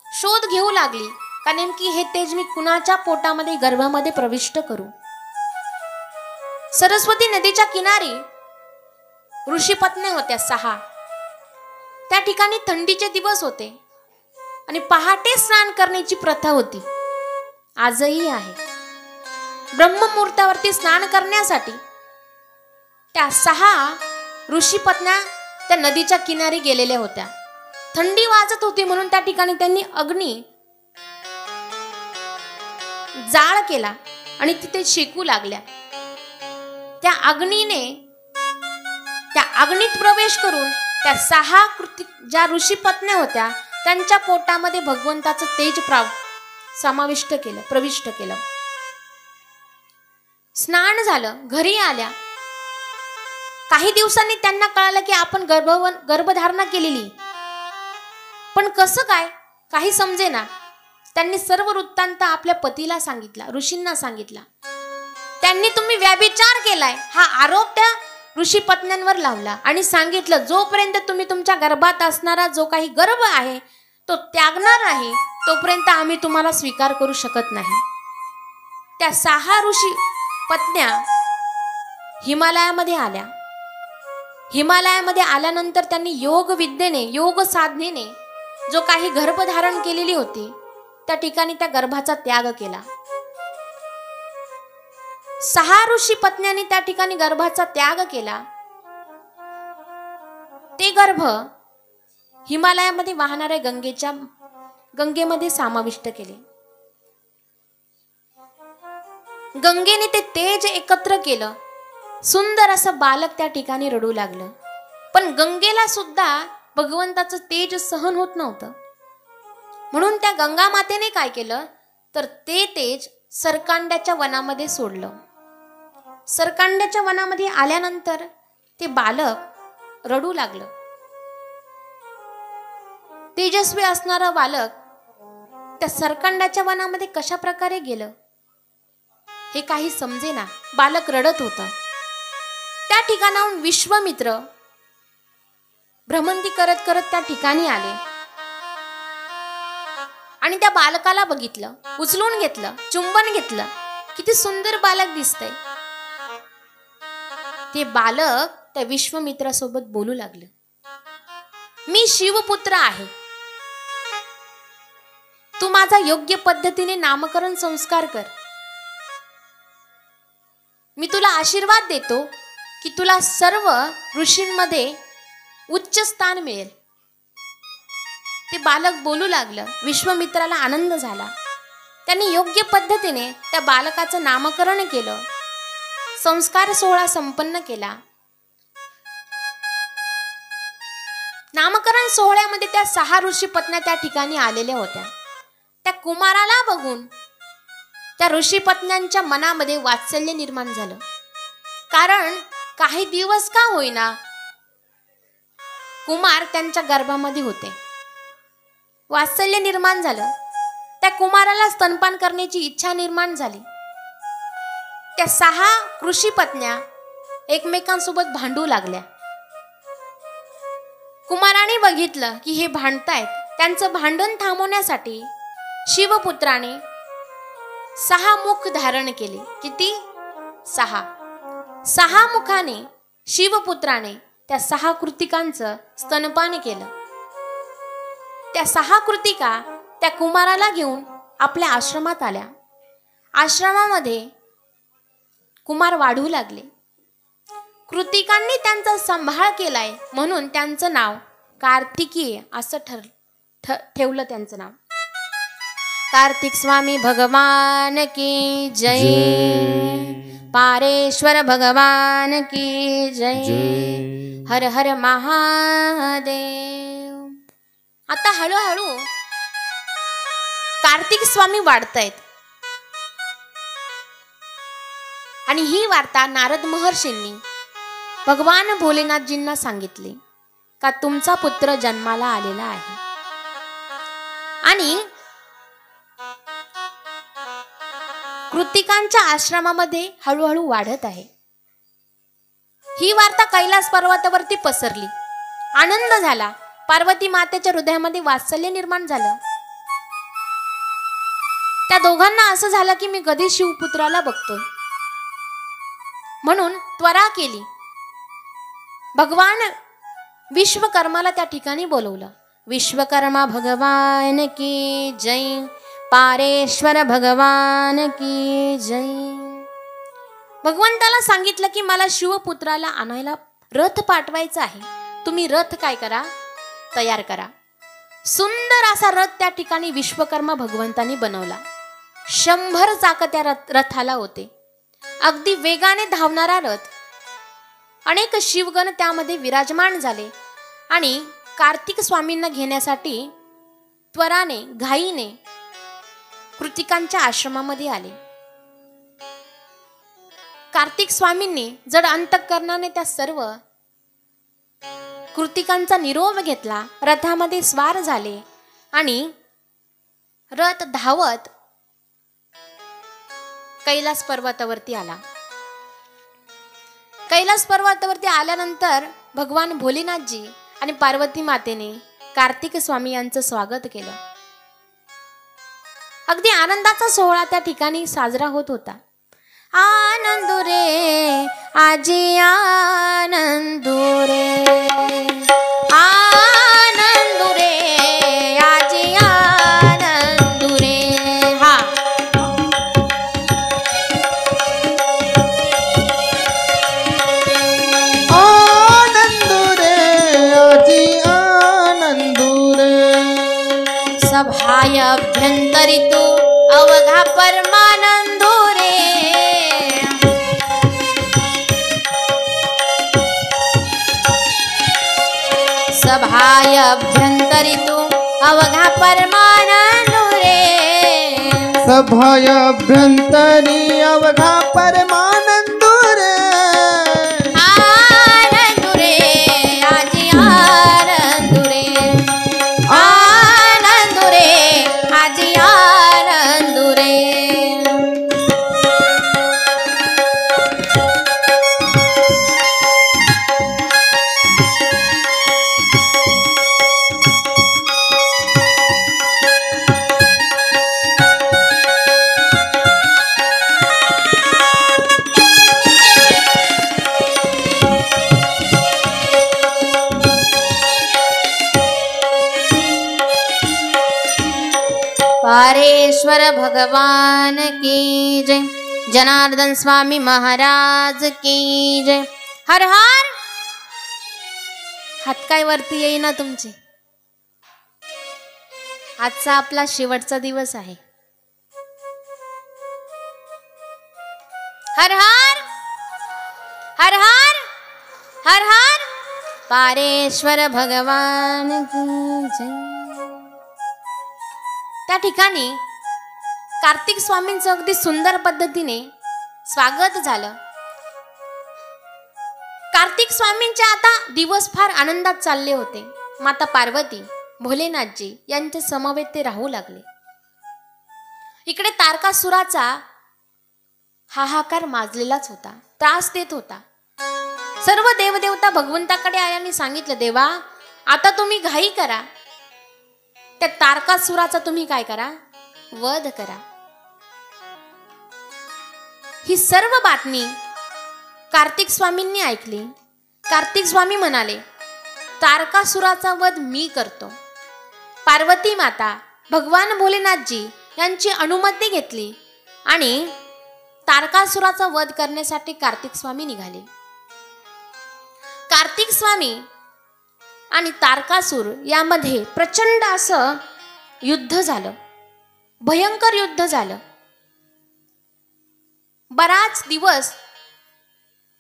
शोध घेऊ लागली का नेमकी हे तेज मी कुणाच्या पोटामध्ये गर्भामध्ये प्रविष्ट करू. सरस्वती नदीच्या किनारी ऋषीपत्नी होत्या 6. त्या ठिकाणी थंडीचे दिवस होते आणि पहाटे स्नान करण्याची प्रथा होती, आजही आहे. ब्रह्ममुहूर्तावरती स्नान करण्यासाठी त्या 6 ऋषीपत्न्या त्या नदीच्या किनारी गेलेल्या होत्या. थंडी वाजत होती म्हणून त्या ठिकाणी त्यांनी अग्नी जाळ केला आणि तिथे शेकू लागल्या. त्या अग्नीत प्रवेश करून त्या 6 ज्या ऋषीपत्न्या होत्या त्यांच्या पोटामध्ये भगवंताचं तेज समाविष्ट केलं, प्रविष्ट केलं. स्नान झालं, घरी आल्या. काही दिवसांनी त्यांना कळालं की आपण गर्भधारणा केलेली, पण कसं काय काही समजेना. त्यांनी सर्व वृत्तांत आपल्या पतीला सांगितला, ऋषींना सांगितला. त्यांनी तुम्ही व्यभिचार केलाय हा आरोप त्या ऋषी पत्न्यांवर लावला आणि सांगितलं जोपर्यंत तुम्ही तुमच्या गर्भात असणारा जो काही गर्भ आहे तो त्यागणार नाही तोपर्यंत आम्ही तुम्हाला स्वीकार करू शकत नाही. त्या 6 ऋषी पत्न्या हिमालयामध्ये आल्या. हिमालयामध्ये आल्यानंतर त्यांनी योग विद्येने योग साधनेने जो काही गर्भधारण केलेली होती त्या ठिकाणी त्या गर्भाचा त्याग केला. 6 ऋषी पत्न्यांनी त्या ठिकाणी गर्भाचा त्याग केला. ते गर्भ हिमालयामध्ये वाहणाऱ्या गंगेमध्ये समाविष्ट केले. गंगेने ते तेज एकत्र केलं. सुंदर असं बालक त्या ठिकाणी रडू लागलं. पण गंगेला सुद्धा भगवंताचं तेज सहन होत नव्हतं. म्हणून त्या गंगा मातेने काय केलं तर ते तेज सरकांड्याच्या वनामध्ये सोडलं. सरकांड्याच्या वनामध्ये आल्यानंतर ते बालक रडू लागलं. तेजस्वी असणारं बालक त्या सरकांड्याच्या वनामध्ये कशा प्रकारे गेलं हे काही समजेना. बालक रडत होतं. त्या ठिकाणाहून विश्वामित्र भ्रमंती करत करत त्या ठिकाणी आले आणि त्या बालकाला बघितलं, उचलून घेतलं, चुंबन घेतलं. किती सुंदर बालक दिसतंय. ते बालक त्या विश्वामित्रासोबत बोलू लागलं, मी शिवपुत्र आहे. तू माझा योग्य पद्धतीने नामकरण संस्कार कर. मी तुला आशीर्वाद देतो की तुला सर्व ऋषींमध्ये उच्च स्थान मिळेल. ते बालक बोलू लागलं. विश्वामित्राला आनंद झाला. त्यांनी योग्य पद्धतीने त्या बालकाचं नामकरण केलं. संस्कार सोहळा संपन्न केला. नामकरण सोहळ्यामध्ये त्या 6 ऋषी पत्न्या त्या ठिकाणी आलेल्या होत्या. त्या कुमाराला बघून त्या ऋषी पत्न्यांच्या मनामध्ये वात्सल्य निर्माण झालं. कारण काही दिवस का होईना कुमार त्यांच्या गर्भामध्ये होते. वात्सल्य निर्माण झालं. त्या कुमाराला स्तनपान करण्याची इच्छा निर्माण झाली. त्या 6 ऋषी पत्न्या एकमेकांसोबत भांडू लागल्या. कुमाराने बघितलं की हे भांडतायत. त्यांचं भांडण थांबवण्यासाठी शिवपुत्राने 6 मुख धारण केले. किती? 6 मुखाने शिवपुत्राने त्या 6 कृतिकांचं स्तनपान केलं. त्या 6 कृतिका त्या कुमाराला घेऊन आपल्या आश्रमात आल्या. आश्रमामध्ये कुमार वाढू लागले. कृतिकांनी त्यांचा सांभाळ केलाय म्हणून त्यांचं नाव कार्तिकीय असं ठेवलं. त्यांचं नाव कार्तिक स्वामी भगवान की जय. पारेश्वर भगवान की जय. हर हर महादेव. आता हळूहळू कार्तिक स्वामी वाढतायत आणि ही वार्ता नारद महर्षींनी भगवान भोलेनाथजींना सांगितली का तुमचा पुत्र जन्माला आलेला आहे. आणि कृतिकांच्या आश्रमामध्ये हळूहळू वाढत आहे. ही वार्ता कैलास पर्वतावरती पसरली. आनंद झाला. पार्वती मातेच्या हृदयामध्ये वात्सल्य निर्माण झालं. त्या दोघांना असं झालं की मी कधी शिवपुत्राला बघतोय. म्हणून त्वरा केली. भगवान विश्वकर्माला त्या ठिकाणी बोलवलं. विश्वकर्मा भगवान की जय. पारेश्वर भगवान की जय. भगवंताला सांगितलं की मला शिवपुत्राला आणायला रथ पाठवायचा आहे. तुम्ही रथ काय करा, तयार करा. सुंदर असा रथ त्या ठिकाणी विश्वकर्मा भगवंतानी बनवला. 100 चाक त्या रथाला होते. अगदी वेगाने धावणारा रथ. अनेक शिवगण त्यामध्ये विराजमान झाले आणि कार्तिक स्वामींना घेण्यासाठी त्वराने घाईने कृतिकांच्या आश्रमामध्ये आले. कार्तिक स्वामींनी जड अंतःकरणाने त्या सर्व कृतिकांचा निरोप घेतला. रथामध्ये स्वार झाले आणि रथ धावत कैलास पर्वतावरती आला. कैलास पर्वतावरती आल्यानंतर भगवान भोलेनाथजी आणि पार्वती मातेने कार्तिक स्वामी यांचं स्वागत केलं. अगदी आनंदाचा सोहळा त्या ठिकाणी साजरा होत होता. आनंदो रे आजी आनंदो रे, आनंदो रे आजी आनंदो रे. हा आनंद रे आजी आनंद रे. सभाय अभ्यंतरितो अवघा परमानंदो रे. सभाय अभ्यंतरितो अवघा परमानंदो रे. सभाय अभ्यंतरी अवघा परमानंद रे. आनंदो रे आजी आनंदो रे, आनंदो रे आजी आनंदो रे. पारेश्वर भगवान की जय. जनार्दन स्वामी महाराज की जय. हर हर. हात काय वरती येईना तुमचे. आजचा आपला शेवटचा दिवस आहे. हर हर हर हर हर हर. पारेश्वर भगवान की जय. त्या ठिकाणी कार्तिक स्वामींचं अगदी सुंदर पद्धतीने स्वागत झालं. कार्तिक स्वामींचे आता दिवस फार आनंदात चालले होते. माता पार्वती भोलेनाथजी यांच्या समवेत ते राहू लागले. इकडे तारकासुराचा हाहाकार माजलेलाच होता, त्रास देत होता. सर्व देवदेवता भगवंताकडे आल्याने सांगितलं, देवा आता तुम्ही घाई करा, त्या तारकासुराचा तुम्ही काय करा, वध करा. ही सर्व बातमी कार्तिक स्वामींनी ऐकली. कार्तिक स्वामी म्हणाले, तारकासुराचा वध मी करतो. पार्वती माता भगवान भोलेनाथजी यांची अनुमती घेतली आणि तारकासुराचा वध करण्यासाठी कार्तिक स्वामी निघाले. कार्तिक स्वामी आणि तारकासूर यामध्ये प्रचंड असं युद्ध झालं, भयंकर युद्ध झालं. बराच दिवस,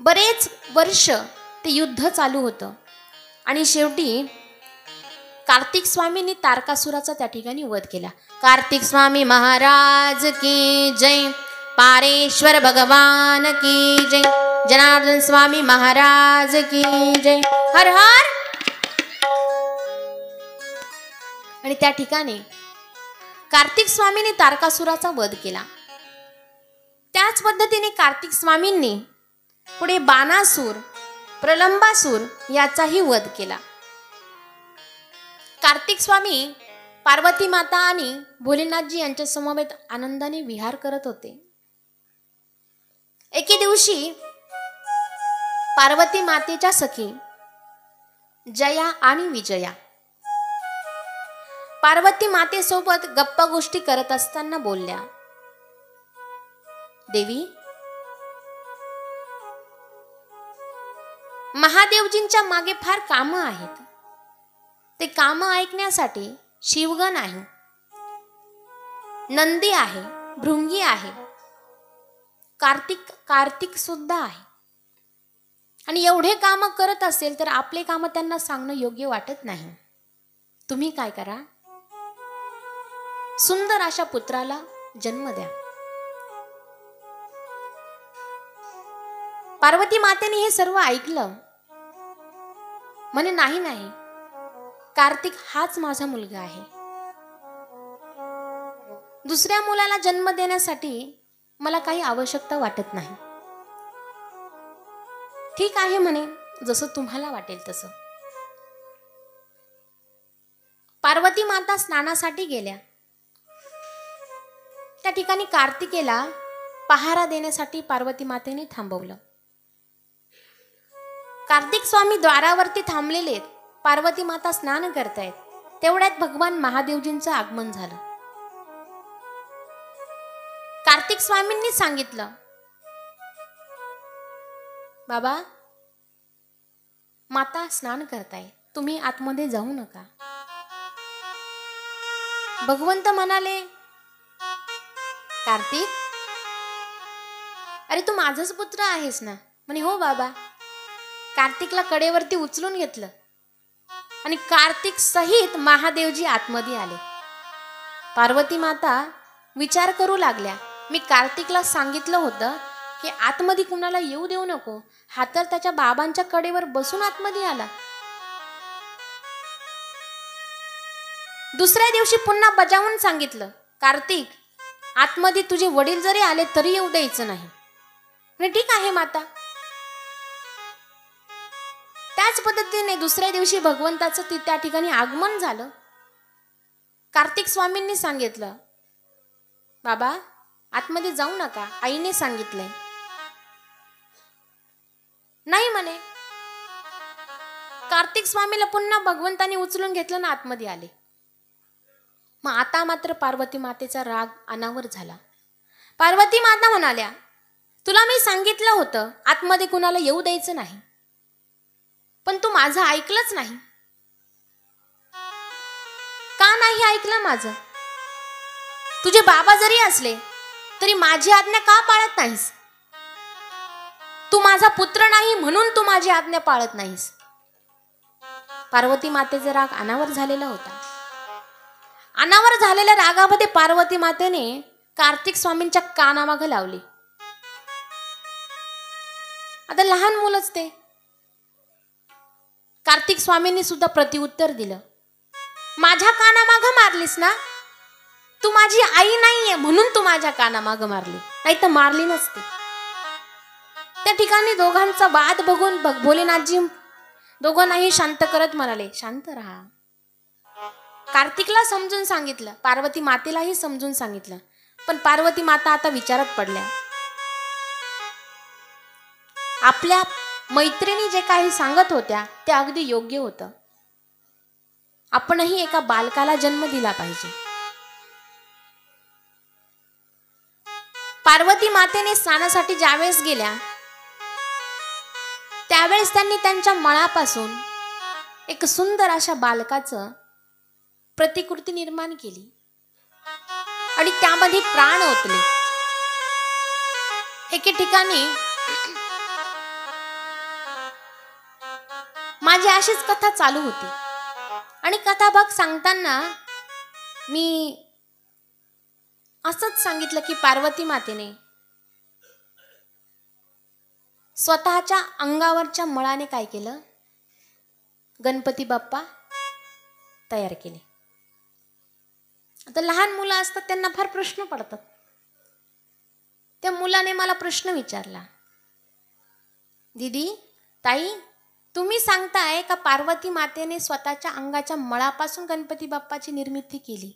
बरेच वर्ष ते युद्ध चालू होतं आणि शेवटी कार्तिक स्वामींनी तारकासुराचा त्या ठिकाणी वध केला. कार्तिक स्वामी महाराज की जय. पारेश्वर भगवान की जय. जनार्दन स्वामी महाराज की जय. हर हर. आणि त्या ठिकाणी कार्तिक स्वामींनी तारकासुराचा वध केला. त्याच पद्धतीने कार्तिक स्वामींनी पुढे बाणासूर, प्रलंबासूर याचाही वध केला. कार्तिक स्वामी पार्वती माता आणि भोलेनाथजी यांच्या समवेत आनंदाने विहार करत होते. एके दिवशी पार्वती मातेच्या सखी जया आणि विजया पार्वती मातेसोबत गप्पा गोष्टी करत असताना बोलल्या, देवी, महादेवजींच्या मागे फार कामं आहेत. ते कामं ऐकण्यासाठी शिवगण आहे, नंदी आहे, भृंगी आहे, कार्तिक सुद्धा आहे. आणि एवढे काम करत असेल तर आपले काम त्यांना सांगणं योग्य वाटत नाही. तुम्ही काय करा, सुंदर अशा पुत्राला जन्म द्या. पार्वती मातेने हे सर्व ऐकलं. म्हणे, नाही नाही, कार्तिक हाच माझा मुलगा आहे. दुसऱ्या मुलाला जन्म देण्यासाठी मला काही आवश्यकता वाटत नाही. ठीक आहे म्हणे, जसं तुम्हाला वाटेल तसं. पार्वती माता स्नानासाठी गेल्या. त्या ठिकाणी कार्तिकेला पहारा देण्यासाठी पार्वती मातेने थांबवलं. कार्तिक स्वामी द्वारावरती थांबलेले आहेत. पार्वती माता स्नान करतायत. तेवढ्यात भगवान महादेवजींचं आगमन झालं. कार्तिक स्वामींनी सांगितलं, बाबा, माता स्नान करताय, तुम्ही आतमध्ये जाऊ नका. भगवंत म्हणाले, कार्तिक, अरे तू माझाच पुत्र आहेस ना? म्हणे, हो बाबा. कार्तिकला कडेवरती उचलून घेतलं आणि कार्तिक सहित महादेवजी आतमध्ये आले. पार्वती माता विचार करू लागल्या, मी कार्तिकला सांगितलं होतं की आतमध्ये कुणाला येऊ देऊ नको, हा तर त्याच्या बाबांच्या कडेवर बसून आतमध्ये आला. दुसऱ्या दिवशी पुन्हा बजावून सांगितलं, कार्तिक, आतमध्ये तुझे वडील जरी आले तरी येऊ द्यायचं नाही. म्हणजे ठीक आहे माता. त्याच पद्धतीने दुसऱ्या दिवशी भगवंताचं त्या ठिकाणी आगमन झालं. कार्तिक स्वामींनी सांगितलं, बाबा, आतमध्ये जाऊ नका, आईने सांगितलंय. नाही म्हणे. कार्तिक स्वामीला पुन्हा भगवंताने उचलून घेतलं ना आतमध्ये आले. मग आता मात्र पार्वती मातेचा राग अनावर झाला. पार्वती माता म्हणाल्या, तुला मी सांगितलं होतं आतमध्ये कुणाला येऊ द्यायचं नाही, पण तू माझं ऐकलंच नाही. का नाही ऐकलं माझं? तुझे बाबा जरी असले तरी माझी आज्ञा का पाळत नाहीस? तू माझा पुत्र नाही म्हणून तू माझी आज्ञा पाळत नाहीस. पार्वती मातेचा राग अनावर झालेला होता. अनावर झालेल्या रागामध्ये पार्वती मातेने कार्तिक स्वामींच्या कानामागं लावली. आता लहान मुलंच ते. कार्तिक स्वामींनी सुद्धा प्रतिउत्तर दिलं, माझ्या कानामागं मारलीस ना? तू माझी आई नाहीये म्हणून तू माझ्या कानामागं मारली, नाही तर मारली नसती. त्या ठिकाणी दोघांचा वाद बघून भोलेनाथजी दोघांनाही शांत करत म्हणाले, शांत राहा. कार्तिकला समजून सांगितलं, पार्वती मातेलाही समजून सांगितलं, पण पार्वती माता आता विचारात पडल्या. आपल्या मैत्रिणी जे काही सांगत होत्या ते अगदी योग्य होतं. आपणही एका बालकाला जन्म दिला पाहिजे. पार्वती मातेने स्नानासाठी ज्यावेळेस गेल्या त्यावेळेस त्यांनी त्यांच्या मळापासून एक सुंदर अशा बालकाचं प्रतिकृती निर्माण केली आणि त्यामध्ये प्राण ओतले. एके ठिकाणी माझी अशीच कथा चालू होती आणि कथा भाग सांगताना मी असंच सांगितलं की पार्वती मातेने स्वतःच्या अंगावरच्या मळाने काय केलं, गणपती बाप्पा तयार केले. आता लहान मुलं असतात त्यांना फार प्रश्न पडतात. त्या मुलाने मला प्रश्न विचारला, दीदी, ताई, तुम्ही सांगताय का पार्वती मातेने स्वतःच्या अंगाच्या मळापासून गणपती बाप्पाची निर्मिती केली,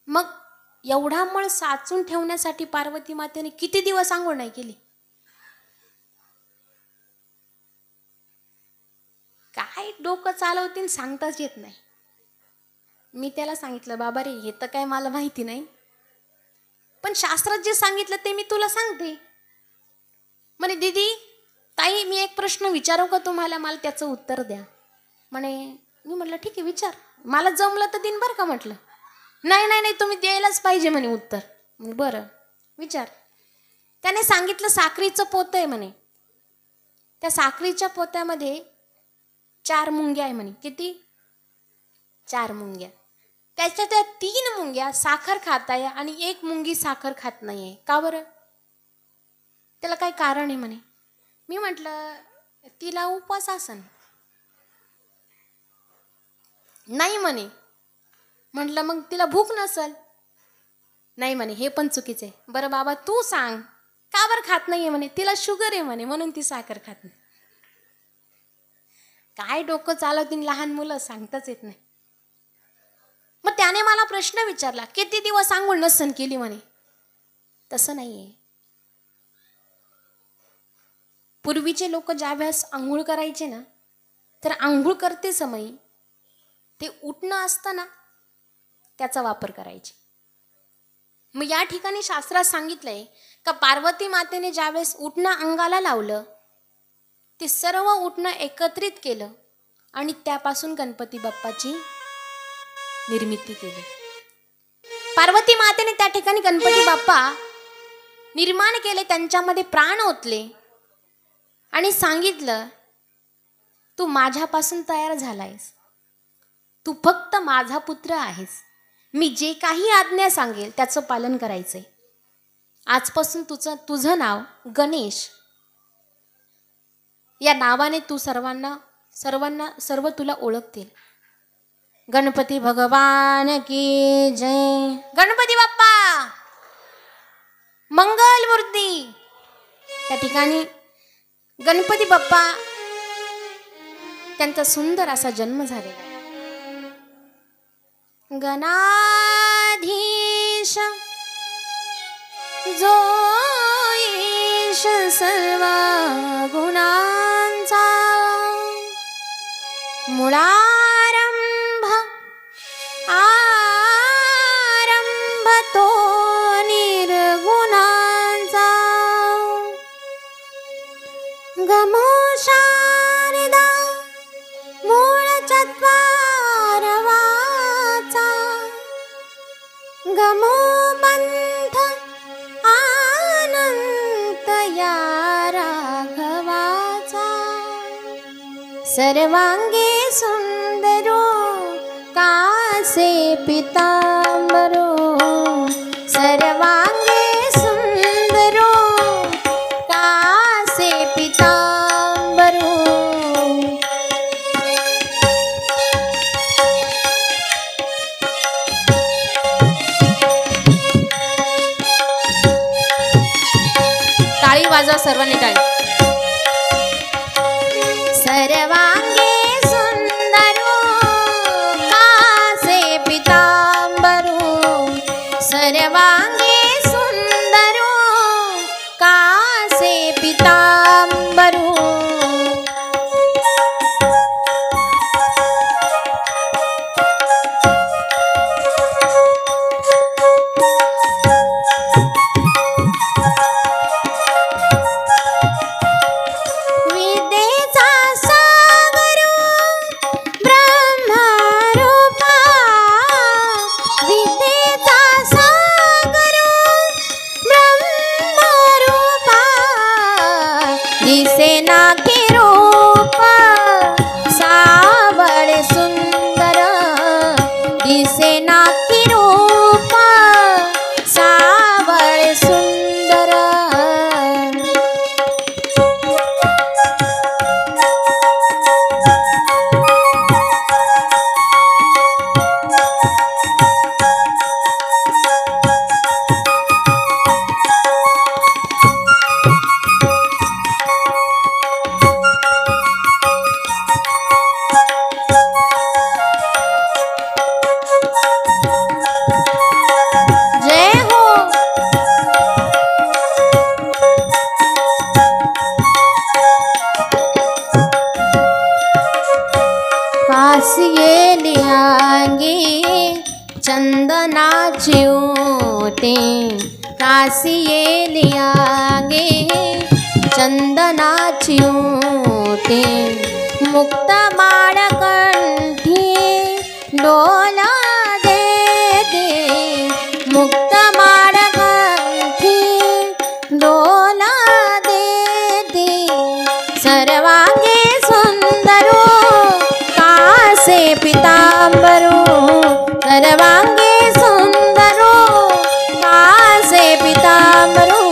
मग एवढा मळ साचून ठेवण्यासाठी पार्वती मातेने किती दिवस आंघोळ नाही केली? काय डोकं चालवतील सांगताच येत नाही. मी त्याला सांगितलं, बाबा रे, हे तर काय मला माहिती नाही, पण शास्त्रात जे सांगितलं ते मी तुला सांगते. म्हणे, दीदी, ताई, मी एक प्रश्न विचारू का तुम्हाला, मला त्याचं उत्तर द्या. म्हणे, मी म्हटलं ठीक आहे, विचार, मला जमलं तर दिन बरं का. म्हटलं, नाही नाही नाही, तुम्ही द्यायलाच पाहिजे म्हणे उत्तर. बरं, विचार. त्याने सांगितलं, साखरीचं पोतं आहे म्हणे. त्या साखरीच्या पोत्यामध्ये 4 मुंग्या आहे म्हणे. किती? 4 मुंग्या. त्याच्या त्या 3 मुंग्या साखर खात आहे आणि 1 मुंगी साखर खात नाहीये. का बरं? त्याला काय कारण आहे म्हणे. मी म्हटलं, तिला उपवास असन. नाही म्हणे. म्हटलं, मग तिला भूक नसल. नाही म्हणे, हे पण चुकीचं आहे. बरं बाबा, तू सांग, का बरं खात नाहीये म्हणे, तिला शुगर आहे म्हणे म्हणून ती साखर खात नाही. काय डोकं चालवतील लहान मुलं, सांगताच येत नाही. मग त्याने मला प्रश्न विचारला, किती दिवस आंघोळ नसन केली म्हणे. तसं नाहीये. पूर्वीचे लोक ज्यावेळेस आंघोळ करायचे ना, तर आंघोळ करते समयी ते उठणं असतं ना, त्याचा वापर करायचे. मग या ठिकाणी शास्त्रात सांगितलंय का पार्वती मातेने ज्यावेळेस उठणं अंगाला लावलं, ते सर्व उठणं एकत्रित केलं आणि त्यापासून गणपती बाप्पाची निर्मिती केली. पार्वती मातेने त्या ठिकाणी गणपती बाप्पा निर्माण केले, त्यांच्यामध्ये प्राण ओतले आणि सांगितलं, तू माझ्यापासून तयार झालायस, तू फक्त माझा पुत्र आहेस, मी जे काही आज्ञा सांगेल त्याचं पालन करायचंय. आजपासून तुझं नाव गणेश या नावाने तू सर्व तुला ओळखतील. गणपती भगवान की जय. गणपती बाप्पा मंगल मूर्ती. त्या ठिकाणी गणपती बाप्पा त्यांचा सुंदर असा जन्म झालेला. गणाधीश जो ईश सर्व गुणांचा, मुळारंभ आरंभ तो निर्गुणांचा, गमो शारदा मूळ चत्वार वाचा, गमो पंथ आनंत या राघवाचा, सर्वांगे सुंदरो कासे पितांबरो, सर्वांगे सुंदरो कासे पितांबरो. टाळी वाजवा सर्वांनी, टाळी. सर्वांगे सुंदरो कासे पितांबरो, सर्वांगे सुंदरो कासे पितांबरो. चंदनाची ओटे कासिये लियांगे, चंदनाची ओटे मुक्त माळकंठी डोला दे दे, मुक्त माळकंठी डोला दे दे. सर्वांगे सुंदरो कासे पितांबरो, सर्वांगे सुंदरो कासे पितांबरो,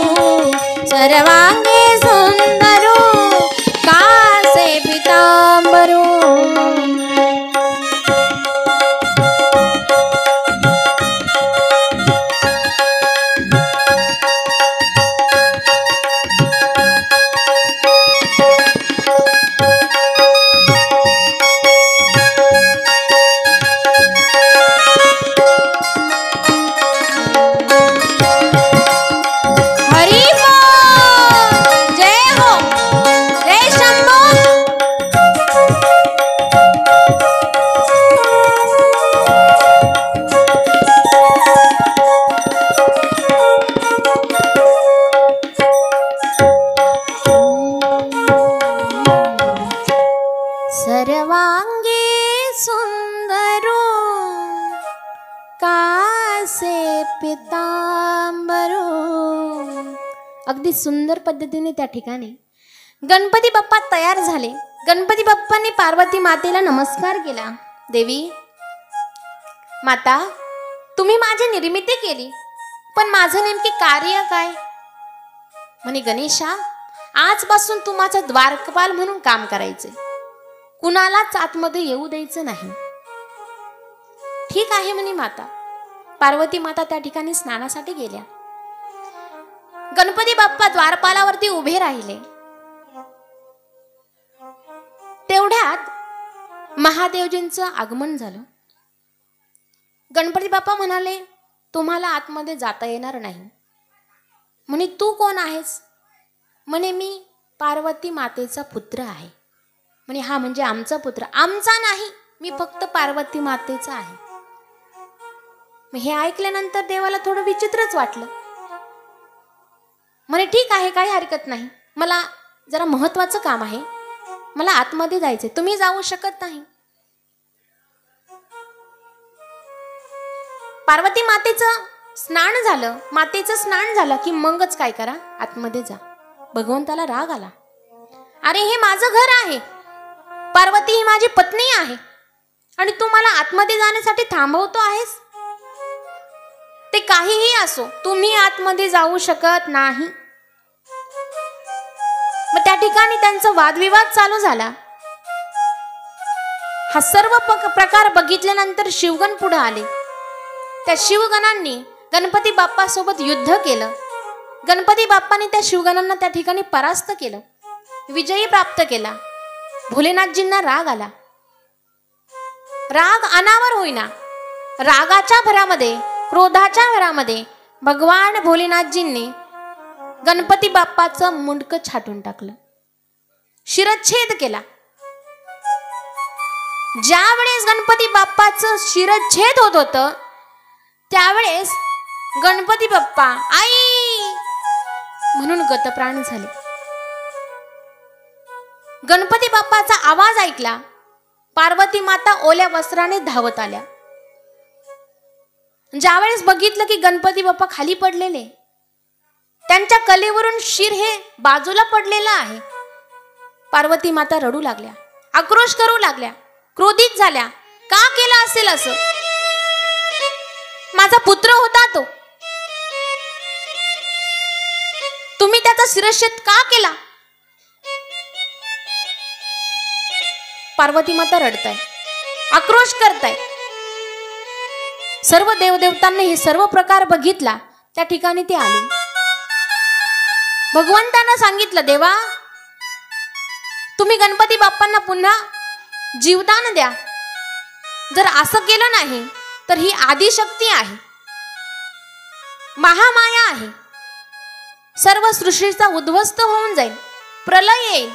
सर्वांगे सुंदरो कासे पितांबरो. पितांबरो. अगदी सुंदर पद्धतीने त्या ठिकाणी गणपती बाप्पा तयार झाले. गणपती बाप्पांनी पार्वती मातेला नमस्कार केला. देवी माता, तुम्ही माझी निर्मिती केली, पण माझं नेमके कार्य काय? म्हणे गणेशा, आजपासून तू माझा द्वारपाल म्हणून काम करायचे, कुणालाच आतमध्ये येऊ द्यायचं नाही. ठीक आहे म्हणे माता. पार्वती माता त्या ठिकाणी स्नानासाठी गेल्या. गणपती बाप्पा द्वारपालावरती उभे राहिले. तेवढ्यात महादेवजींचं आगमन झालं. गणपती बाप्पा म्हणाले, तुम्हाला आतमध्ये जाता येणार नाही. म्हणे तू कोण आहेस? म्हणे मी पार्वती मातेचा पुत्र आहे. म्हणे हा म्हणजे आमचा पुत्र? आमचा नाही, मी फक्त पार्वती मातेचा आहे. मग हे ऐकल्यानंतर देवाला थोडं विचित्रच वाटलं. म्हणे ठीक आहे, काही हरकत नाही, मला जरा महत्वाचं काम आहे, मला आतमध्ये जायचंय, तुम्ही जाऊ शकत नाही. पार्वती मातेचं स्नान झालं. मातेचं स्नान झालं की मगच काय करा, आतमध्ये जा. भगवंताला राग आला. अरे हे माझं घर आहे, पार्वती ही माझी पत्नी आहे, आणि तू मला आतमध्ये जाण्यासाठी थांबवतो आहेस? ते काहीही असो, तुम्ही आतमध्ये जाऊ शकत नाही. मग त्या ठिकाणी त्यांचा वादविवाद चालू झाला. हा सर्व प्रकार बघितल्यानंतर शिवगण पुढे आले. त्या शिवगणांनी गणपती बाप्पा सोबत युद्ध केलं. गणपती बाप्पाने त्या शिवगणांना त्या ठिकाणी परास्त केलं, विजयी प्राप्त केला. भोलेनाथजींना राग आला. राग अनावर होईना, रागाच्या भरामध्ये, क्रोधाच्या भरामध्ये भगवान भोलेनाथजींनी गणपती बाप्पाचं मुंडकं छाटून टाकलं, शिरच्छेद केला. ज्या वेळेस गणपती बाप्पाचं शिरच्छेद होत होतं, त्यावेळेस गणपती बाप्पा आई म्हणून गतप्राण झाले. गणपती बाप्पाचा आवाज ऐकला. पार्वती माता ओल्या वस्त्राने धावत आल्या. ज्यावेळेस बघितलं की गणपती बाप्पा खाली पडलेले, त्यांच्या कलेवरून शिर हे बाजूला पडलेलं आहे, पार्वती माता रडू लागल्या, आक्रोश करू लागल्या, क्रोधित झाल्या. का केलं असेल असं? माझा पुत्र होता तो, तुम्ही त्याचा शिरच्छेद का केला? पार्वती माता रडताय, आक्रोश करताय. सर्व देवदेवतांनी हे सर्व प्रकार बघितला. त्या ठिकाणी ते आले. भगवंतांना सांगितलं, देवा तुम्ही गणपती बाप्पांना पुन्हा जीवदान द्या. जर असं केलं नाही तर ही आदिशक्ती आहे, महामाया आहे, सर्व सृष्टीचा उद्ध्वस्त होऊन जाईल, प्रलय येईल.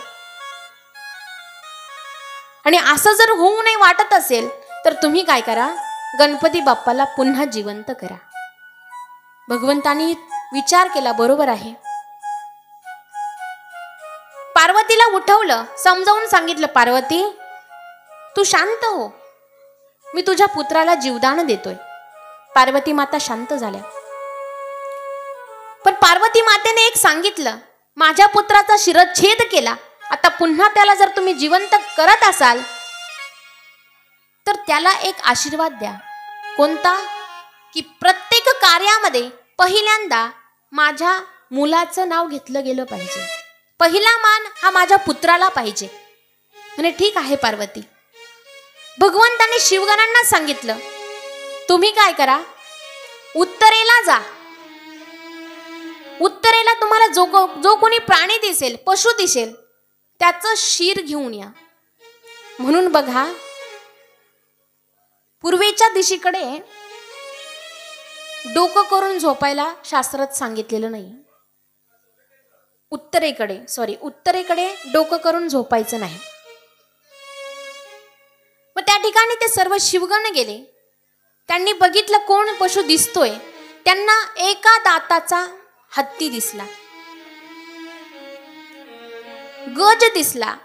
आणि असं जर होऊ नये वाटत असेल तर तुम्ही काय करा, गणपती बाप्पाला पुन्हा जिवंत करा. भगवंतांनी विचार केला, बरोबर आहे. पार्वतीला उठवलं, समजावून सांगितलं, पार्वती तू शांत हो, मी तुझ्या पुत्राला जीवदान देतोय. पार्वती माता शांत झाल्या. पण पार्वती मातेने एक सांगितलं, माझ्या पुत्राचा शिरच्छेद केला, आता पुन्हा त्याला जर तुम्ही जिवंत करत असाल तर त्याला एक आशीर्वाद द्या. कोणता? की प्रत्येक कार्यामध्ये पहिल्यांदा माझ्या मुलाचं नाव घेतलं गेलं पाहिजे, पहिला मान हा माझ्या पुत्राला पाहिजे. म्हणे ठीक आहे पार्वती. भगवंतांनी शिवगणांना सांगितलं, तुम्ही काय करा, उत्तरेला जा. उत्तरेला तुम्हाला जो कोणी प्राणी दिसेल, पशु दिसेल, त्याचं शिर घेऊन या. म्हणून बघा, पूर्वेच्या दिशेकडे डोकं करून झोपायला शास्त्रात सांगितलेलं नाही. उत्तरेकडे डोकं करून झोपायचं नाही. मग त्या ठिकाणी ते सर्व शिवगण गेले. त्यांनी बघितलं कोण पशु दिसतोय. त्यांना एका दाताचा हत्ती दिसला, गज दिसला.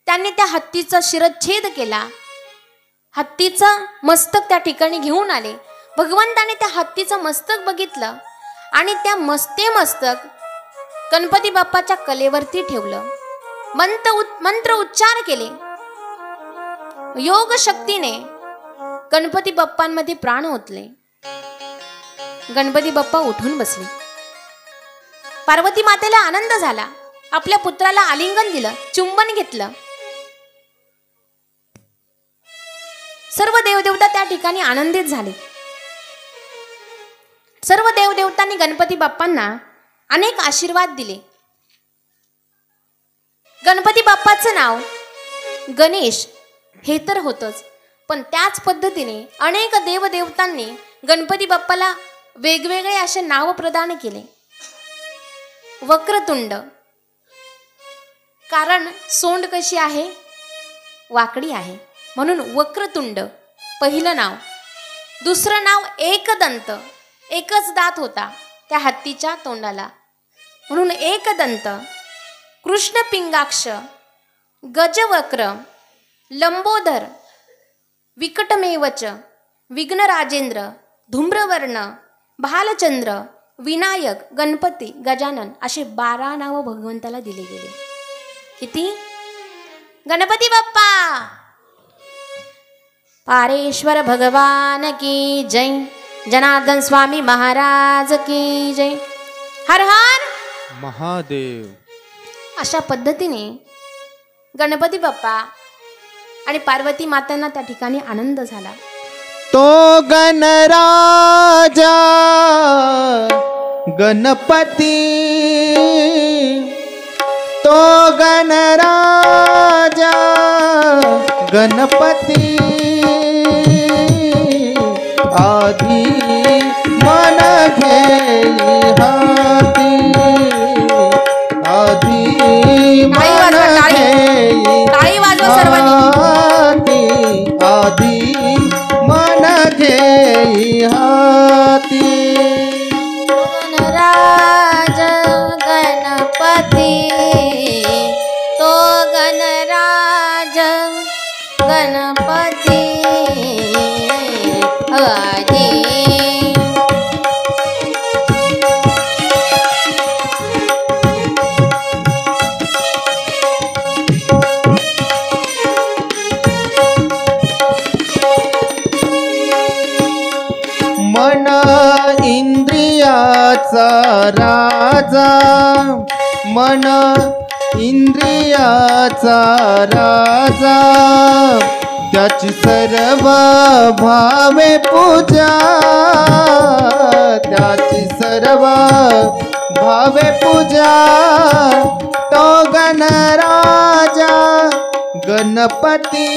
त्यांनी त्या हत्तीचा शिरच्छेद केला, हत्तीचं मस्तक त्या ठिकाणी घेऊन आले. भगवंताने त्या हत्तीचं मस्तक बघितलं आणि त्या मस्तक गणपती बाप्पाच्या कलेवरती ठेवलं. मंत्र उच्चार केले. योग शक्तीने गणपती बाप्पांमध्ये प्राण ओतले. गणपती बाप्पा उठून बसले. पार्वती मातेला आनंद झाला. आपल्या पुत्राला आलिंगन दिलं, चुंबन घेतलं. सर्व देवदेवता त्या ठिकाणी आनंदित झाले. सर्व देवदेवतांनी गणपती बाप्पांना अनेक आशीर्वाद दिले. गणपती बाप्पाचं नाव गणेश हे तर होतंच, पण त्याच पद्धतीने अनेक देवदेवतांनी गणपती बाप्पाला वेगवेगळे असे नाव प्रदान केले. वक्रतुंड, कारण सोंड कशी आहे, वाकडी आहे, म्हणून वक्रतुंड पहिलं नाव. दुसरं नाव एकदंत, एकच दात होता त्या हत्तीच्या तोंडाला, म्हणून एकदंत. कृष्णपिंगाक्ष, गजवक्र, लंबोदर, विकटमेवच, विघ्नराजेंद्र, धूम्रवर्ण, भालचंद्र, विनायक, गणपती, गजानन असे 12 नावं भगवंताला दिले गेले. किती? गणपती बाप्पा पारेश्वर भगवान की जय. जनार्दन स्वामी महाराज की जय. हर हर महादेव. अशा पद्धतीने गणपती बाप्पा आणि पार्वती मातांना त्या ठिकाणी आनंद झाला. तो गणराजा गणपती, तो गणराजा गणपती, आधी मन घेई हाती, आधी मन घेई हाती, आधी मन घेई हाती. गणराज गणपती, तो गणराज गणपती, आधी मन इंद्रियाचा राजा, मन इंद्रियाचा राजा, त्याची सर्व भावे पूजा, त्याची सर्व भावे पूजा. तो गणराजा गणपती,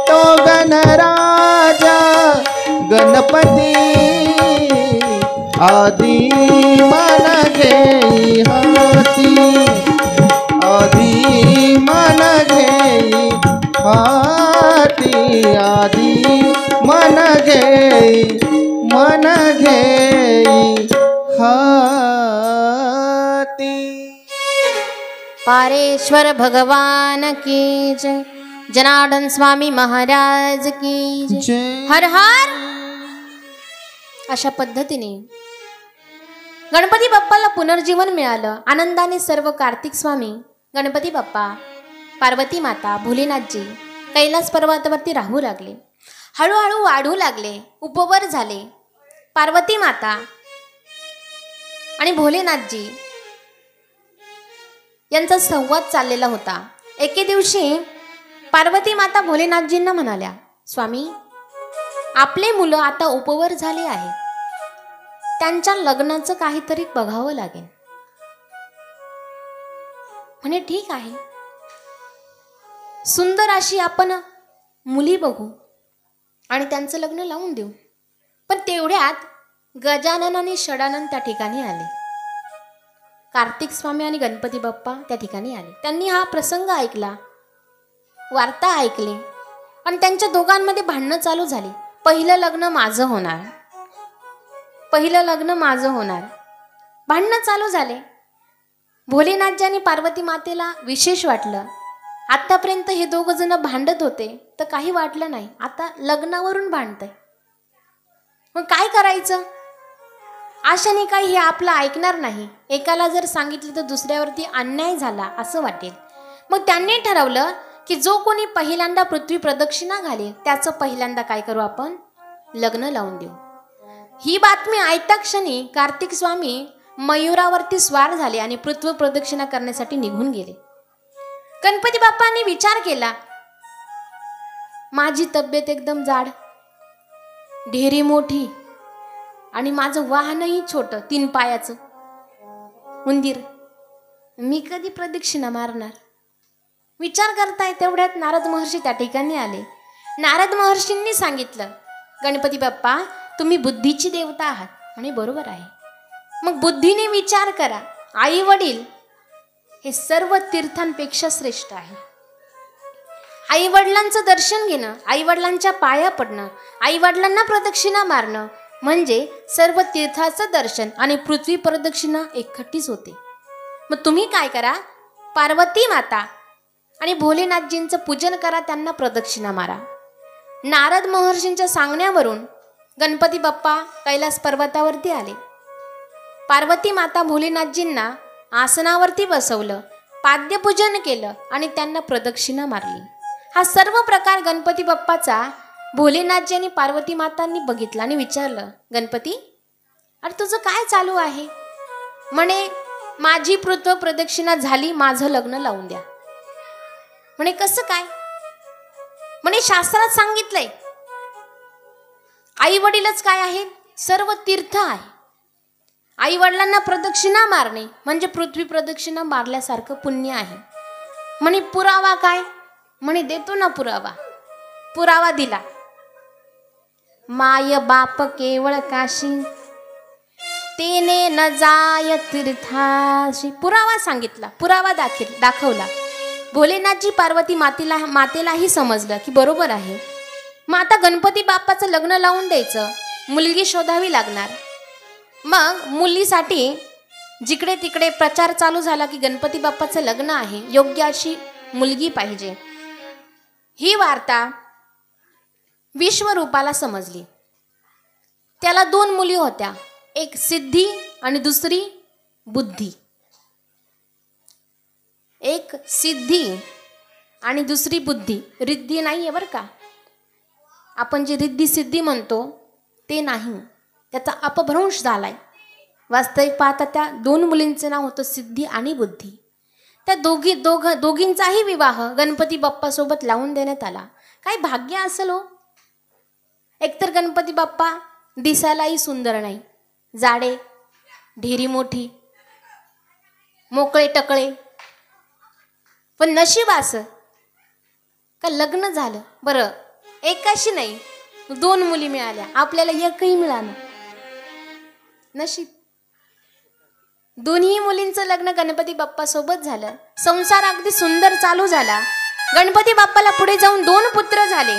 तो गणराजा गणपती, आधी मन घेई हाती, आधी मन घेई हाती, आधी मन घेई हाती. पारेश्वर भगवान की जय. जनार्दन स्वामी महाराज की जय. हर हर. अशा पद्धतीने गणपती बाप्पाला पुनर्जीवन मिळालं. आनंदाने सर्व कार्तिक स्वामी, गणपती बाप्पा, पार्वती माता, भोलेनाथजी कैलास पर्वतावरती राहू लागले. हळूहळू वाढू लागले, उपवर झाले. पार्वती माता आणि भोलेनाथजी यांचा संवाद चाललेला होता. एके दिवशी पार्वती माता भोलेनाथजींना म्हणाल्या, स्वामी, आपले मुलं आता उपवर झाले आहे, त्यांच्या लग्नाचं काहीतरी बघावं लागेल. म्हणे ठीक आहे, सुंदर अशी आपण मुली बघू आणि त्यांचं लग्न लावून देऊ. पण तेवढ्यात गजानन आणि षडानन त्या ठिकाणी आले. कार्तिक स्वामी आणि गणपती बाप्पा त्या ठिकाणी आले. त्यांनी हा प्रसंग ऐकला, वार्ता ऐकली आणि त्यांच्या दोघांमध्ये भांडणं चालू झाली. पहिलं लग्न माझं होणार, पहिलं लग्न माझं होणार. भांडणं चालू झाले. भोलेनाथजी आणि पार्वती मातेला विशेष वाटलं. आतापर्यंत हे दोघं जण भांडत होते तर काही वाटलं नाही, आता लग्नावरून भांडतंय. मग काय करायचं? आशाने काही हे आपलं ऐकणार नाही. एकाला जर सांगितलं तर दुसऱ्यावरती अन्याय झाला असं वाटेल. मग त्यांनी ठरवलं की जो कोणी पहिल्यांदा पृथ्वी प्रदक्षिणा घालेल त्याचं पहिल्यांदा काय करू आपण? लग्न लावून देऊ. ही बातमी ऐकता क्षणी कार्तिक स्वामी मयुरावरती स्वार झाले आणि पृथ्वी प्रदक्षिणा करण्यासाठी निघून गेले. गणपती बाप्पांनी विचार केला, माझी तब्येत एकदम जाड, ढेरी मोठी आणि माझं वाहनही छोटं, 3 पायाचं उंदीर, मी कधी प्रदक्षिणा मारणार? विचार करताय तेवढ्यात नारद महर्षी त्या ठिकाणी आले. नारद महर्षींनी सांगितलं, गणपती बाप्पा तुम्ही बुद्धीची देवता आहात. आणि बरोबर आहे. मग बुद्धीने विचार करा. आई वडील हे सर्व तीर्थांपेक्षा श्रेष्ठ आहे. आई वडिलांचं दर्शन घेणं, आई वडिलांच्या पाया पडणं, आई वडिलांना प्रदक्षिणा मारणं म्हणजे सर्व तीर्थाचं दर्शन आणि पृथ्वी प्रदक्षिणा एकखट्टीच होते. मग तुम्ही काय करा? पार्वती माता आणि भोलेनाथजींचं पूजन करा, त्यांना प्रदक्षिणा मारा. नारद महर्षींच्या सांगण्यावरून गणपती बाप्पा कैलास पर्वतावरती आले. पार्वती माता भोलेनाथजींना आसनावरती बसवलं, पाद्यपूजन केलं आणि त्यांना प्रदक्षिणा मारली. हा सर्व प्रकार गणपती बाप्पाचा भोलेनाथजी आणि पार्वती मातांनी बघितला आणि विचारलं, गणपती अरे तुझं काय चालू आहे? म्हणे माझी पृथ्वी प्रदक्षिणा झाली, माझं लग्न लावून द्या. म्हणे कसं काय? म्हणे शास्त्रात सांगितलंय आई वडीलच काय आहेत? सर्व तीर्थ आहे. आई वडिलांना प्रदक्षिणा मारणे म्हणजे पृथ्वी प्रदक्षिणा मारल्यासारखं पुण्य आहे. म्हणे पुरावा काय? म्हणे देतो ना पुरावा. पुरावा दिला. माय बाप केवळ काशी तेने न जाय तीर्थाशी. पुरावा सांगितला, पुरावा दाखवला. भोलेनाथजी पार्वती मातेलाही समजलं की बरोबर आहे. मग आता गणपती बाप्पाचं लग्न लावून द्यायचं, मुलगी शोधावी लागणार. मग मुलीसाठी जिकडे तिकडे प्रचार चालू झाला की गणपती बाप्पाचं लग्न आहे, योग्य अशी मुलगी पाहिजे. ही वार्ता विश्वरूपाला समजली. त्याला 2 मुली होत्या, एक सिद्धी आणि दुसरी बुद्धी. एक सिद्धी आणि दुसरी बुद्धी. रिद्धी नाही आहे बरं का. आपण जे रिद्धी सिद्धी म्हणतो ते नाही, त्याचा अपभ्रंश झालाय. वास्तविक पाहता त्या 2 मुलींचं नाव होतं सिद्धी आणि बुद्धी. त्या दोघींचाही विवाह गणपती बाप्पासोबत लावून देण्यात आला. काय भाग्य असेल हो. एकतर गणपती बाप्पा दिसायलाही सुंदर नाही, जाडे, ढेरी मोठी, मोकळे टकळे, पण नशीब असं का लग्न झालं. बरं एकाशी नाही 2 मुली मिळाल्या, आपल्याला एकही मिळालं. नशीब. दोन्ही मुलींचं लग्न गणपती बाप्पा सोबत झालं. संसार अगदी सुंदर चालू झाला. गणपती बाप्पाला पुढे जाऊन 2 पुत्र झाले.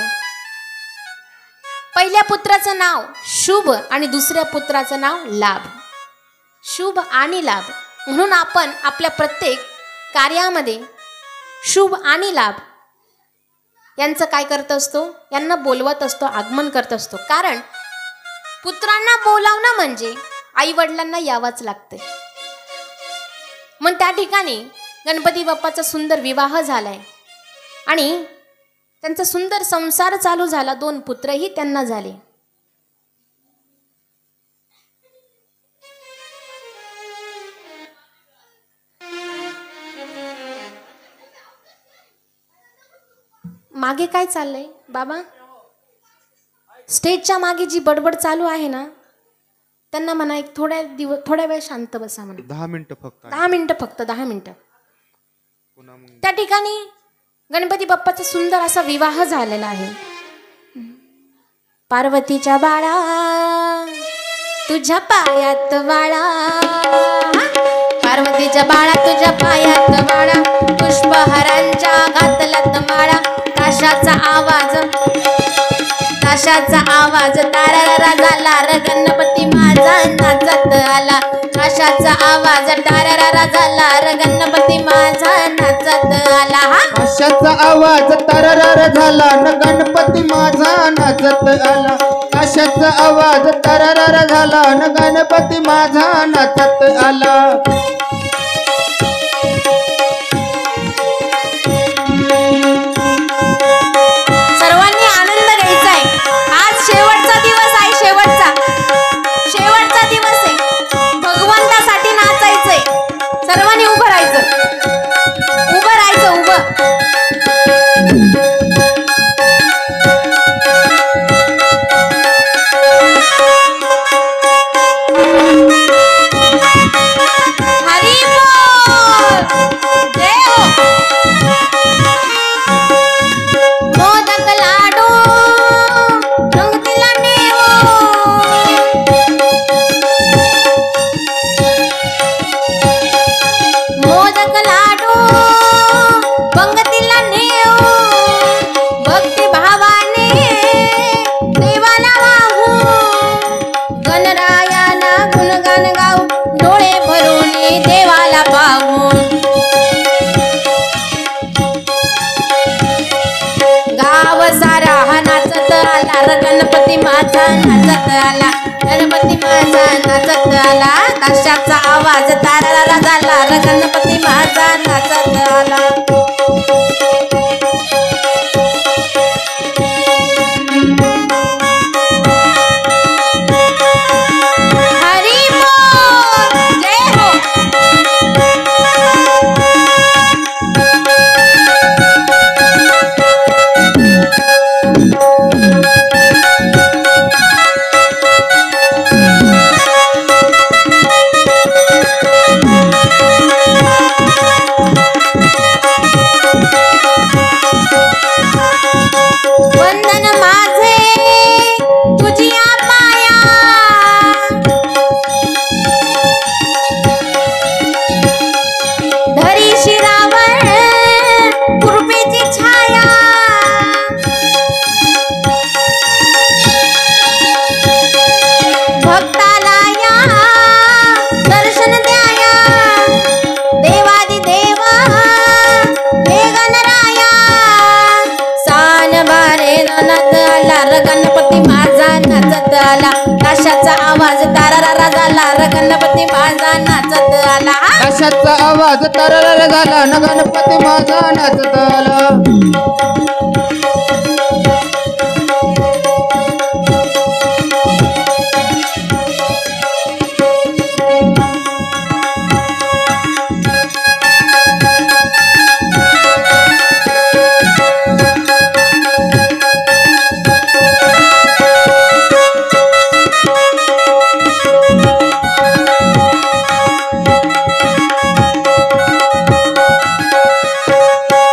पहिल्या पुत्राचं नाव शुभ आणि दुसऱ्या पुत्राचं नाव लाभ. शुभ आणि लाभ म्हणून आपण आपल्या प्रत्येक कार्यामध्ये शुभ आणि लाभ यांचं काय करत असतो? यांना बोलवत असतो, आगमन करत असतो. कारण पुत्रांना बोलावणं म्हणजे आई वडिलांना यावंच लागते. मग त्या ठिकाणी गणपती बाप्पाचा सुंदर विवाह झालाय आणि त्यांचा सुंदर संसार चालू झाला. 2 पुत्रही त्यांना झाले. मागे काय चाललंय बाबा? स्टेजच्या मागे जी बडबड चालू आहे ना, त्यांना म्हणा एक थोड्या वेळ शांत बसा म्हणा. 10 मिनिटं फक्त. 10 मिनिटं फक्त, 10 मिनिटं. त्या ठिकाणी गणपती बाप्पाचा सुंदर असा विवाह झालेला आहे. पार्वतीच्या बाळा तुझ्या पायात वाळा, पार्वतीच्या बाळा तुझ्या पायात वाळा, पुष्पहारांच्या घातल्यात माळा, ताशाचा आवाज तारारा झाला र, गणपती माझा नाचत आला. काशाचा आवाज टारारा झाला र गणपती माझा नाचत आला. काशाचा आवाज तररर झाला न गणपती माझा नाचत आला. काशाचा आवाज तररर झाला न गणपती माझा नाचत आला. सर्वांनी आनंद घ्यायचा आहे. आज शेवटचा दिवस आहे. शेवटचा दिवस आहे. भगवंतासाठी नाचायचंय. सर्वांनी उभं राहायचं. हरी बोल. जय हो. मोदक लाडू रंगतीला नेवो. मोदक लाडू पंगतीला नेवो. भक्ती भावाने देवाला वाहू. गणरायाला गुणगान गाऊ. डोळे भरून देवाला पाहून. गाव सारा हा नाचत आला र गणपती माझा नाचत आला. गणपती माझा नाचत आला. काशाचा आवाज तारारा झाला र गणपती माझा नाचत आला. हरी बोल. जय हो. वंदन माझे तुझिया पाया. धरी शिरावर कृपेची छाया. भक्ताला या दर्शन द्याया. देवादी देवा हे गणराया. सान बारे नाचत आला र गणपती माझा नाचत आला. काशाचा आवाज तारारा झाला र गणपती माझा नाचत आला. काशाचा आवाज तररर झाला न गणपती माझा नाचत आला.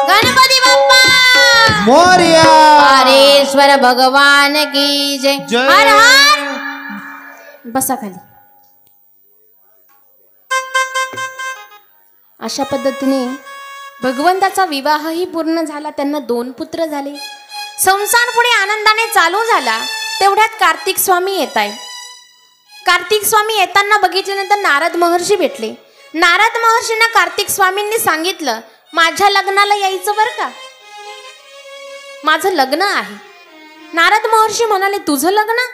गणपती बाप्पा मोरया. पारेश्वर भगवान की जय. जय. हर हर. बसा खाली. अशा पद्धतीने भगवंताचा विवाहही पूर्ण झाला. त्यांना 2 पुत्र झाले. संसार पुढे आनंदाने चालू झाला. तेवढ्यात कार्तिक स्वामी येत आहे. कार्तिक स्वामी येताना बघितल्यानंतर नारद महर्षी भेटले. नारद महर्षींना कार्तिक स्वामींनी सांगितलं, माझ्या लग्नाला यायचं बरं का, माझं लग्न आहे. नारद महर्षी म्हणाले, तुझं लग्न?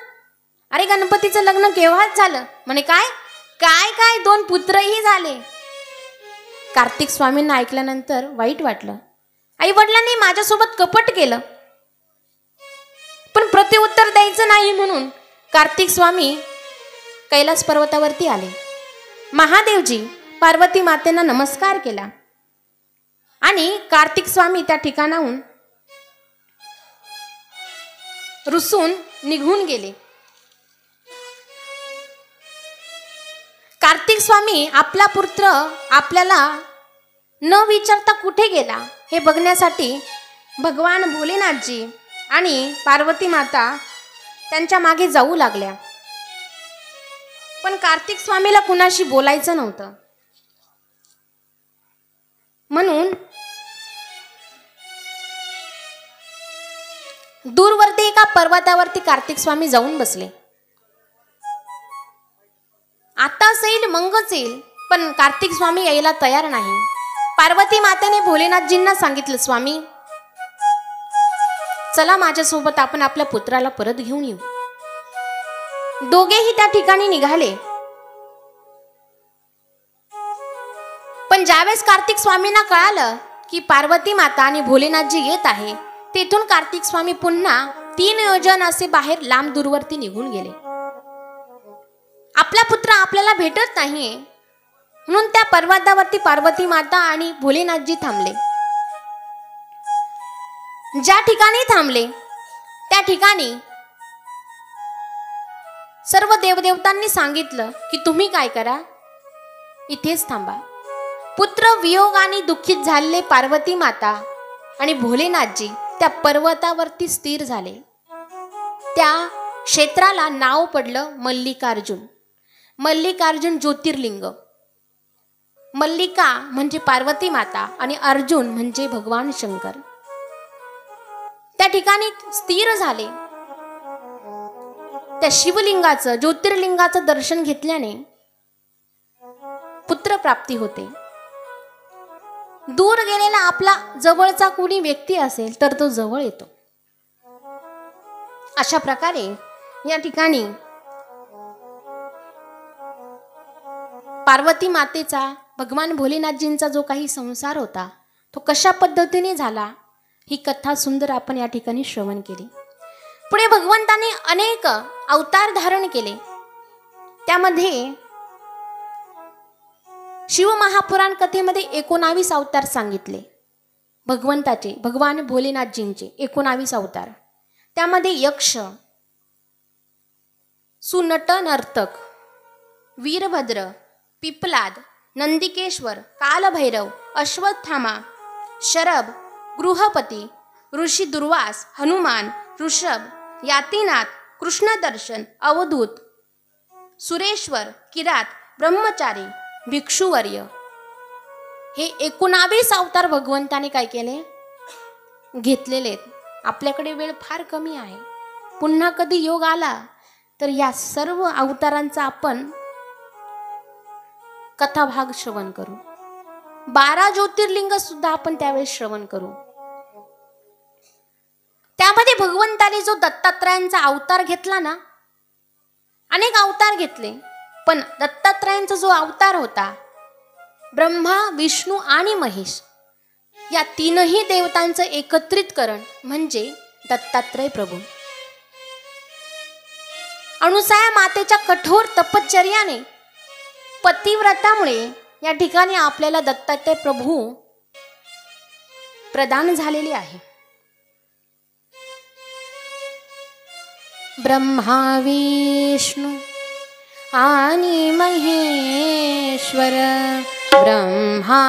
अरे गणपतीचं लग्न केव्हाच झालं. म्हणे काय काय काय 2 पुत्रही झाले. कार्तिक स्वामींना ऐकल्यानंतर वाईट वाटलं. आई वडिलांनी माझ्यासोबत कपट केलं, पण प्रत्युत्तर द्यायचं नाही म्हणून कार्तिक स्वामी कैलास पर्वतावरती आले. महादेवजी पार्वती मातेला नमस्कार केला आणि कार्तिक स्वामी त्या ठिकाणाहून रुसून निघून गेले. कार्तिक स्वामी आपला पुत्र आपल्याला न विचारता कुठे गेला हे बघण्यासाठी भगवान भोलेनाथजी आणि पार्वती माता त्यांच्या मागे जाऊ लागल्या. पण कार्तिक स्वामीला कुणाशी बोलायचं नव्हतं, म्हणून दूरवरती एका पर्वतावरती कार्तिक स्वामी जाऊन बसले आताच येईल मगच येईल, पण कार्तिक स्वामी यायला तयार नाही. पार्वती मातेने भोलेनाथजींना सांगितलं, स्वामी चला माझ्यासोबत, आपण आपल्या पुत्राला परत घेऊन येऊ. दोघेही त्या ठिकाणी निघाले. पण ज्यावेळेस कार्तिक स्वामींना कळालं की पार्वती माता आणि भोलेनाथजी येत आहे, तेथून कार्तिक स्वामी पुन्हा 3 योजन असे बाहेर लांब दूरवरती निघून गेले. आपला पुत्र आपल्याला भेटत नाहीये म्हणून त्या पर्वतावरती पार्वती माता आणि भोलेनाथजी थांबले. ज्या ठिकाणी थांबले त्या ठिकाणी सर्व देवदेवतांनी सांगितलं की तुम्ही काय करा, इथेच थांबा. पुत्र वियोगाने दुःखित झालेले पार्वती माता आणि भोलेनाथजी त्या पर्वतावरती स्थिर झाले. त्या क्षेत्राला नाव पडलं मल्लिकार्जुन. मल्लिकार्जुन ज्योतिर्लिंग. मल्लिका म्हणजे पार्वती माता आणि अर्जुन म्हणजे भगवान शंकर. त्या ठिकाणी स्थिर झाले. त्या शिवलिंगाचं, ज्योतिर्लिंगाचं दर्शन घेतल्याने पुत्रप्राप्ती होते. दूर गेलेला आपला जवळचा कोणी व्यक्ती असेल तर तो जवळ येतो. अशा प्रकारे या ठिकाणी पार्वती मातेचा, भगवान भोलेनाथजींचा जो काही संसार होता तो कशा पद्धतीने झाला, ही कथा सुंदर आपण या ठिकाणी श्रवण केली. पुढे भगवंताने अनेक अवतार धारण केले. त्यामध्ये शिवमहापुराण कथेमध्ये 19 अवतार सांगितले भगवंताचे, भगवान भोलेनाथजींचे 19 अवतार. त्यामध्ये यक्ष, सुनट नर्तक, वीरभद्र, पिपलाद, नंदिकेश्वर, कालभैरव, अश्वत्थामा, शरभ, गृहपती, ऋषी दुर्वास, हनुमान, ऋषभ, यातीनाथ, कृष्णदर्शन, अवधूत, सुरेश्वर, किरात, ब्रह्मचारी, भिक्षुवर्य, हे 19 अवतार भगवंताने काय केले, घेतलेले. आपल्याकडे वेळ फार कमी आहे. पुन्हा कधी योग आला तर या सर्व अवतारांचा आपण कथाभाग श्रवण करू. 12 ज्योतिर्लिंग सुद्धा आपण त्यावेळेस श्रवण करू. त्यामध्ये भगवंताने जो दत्तात्रयांचा अवतार घेतला ना, अनेक अवतार घेतले, पण दत्तात्रयांचा जो अवतार होता, ब्रह्मा, विष्णू आणि महेश या 3ही देवतांचं एकत्रितकरण म्हणजे दत्तात्रय प्रभू. अनुसया मातेच्या कठोर तपश्चर्याने, पतिव्रतामुळे या ठिकाणी आपल्याला दत्तात्रय प्रभू प्रदान झालेले आहे. ब्रह्मा, विष्णू आणि महेश्वर, ब्रह्मा,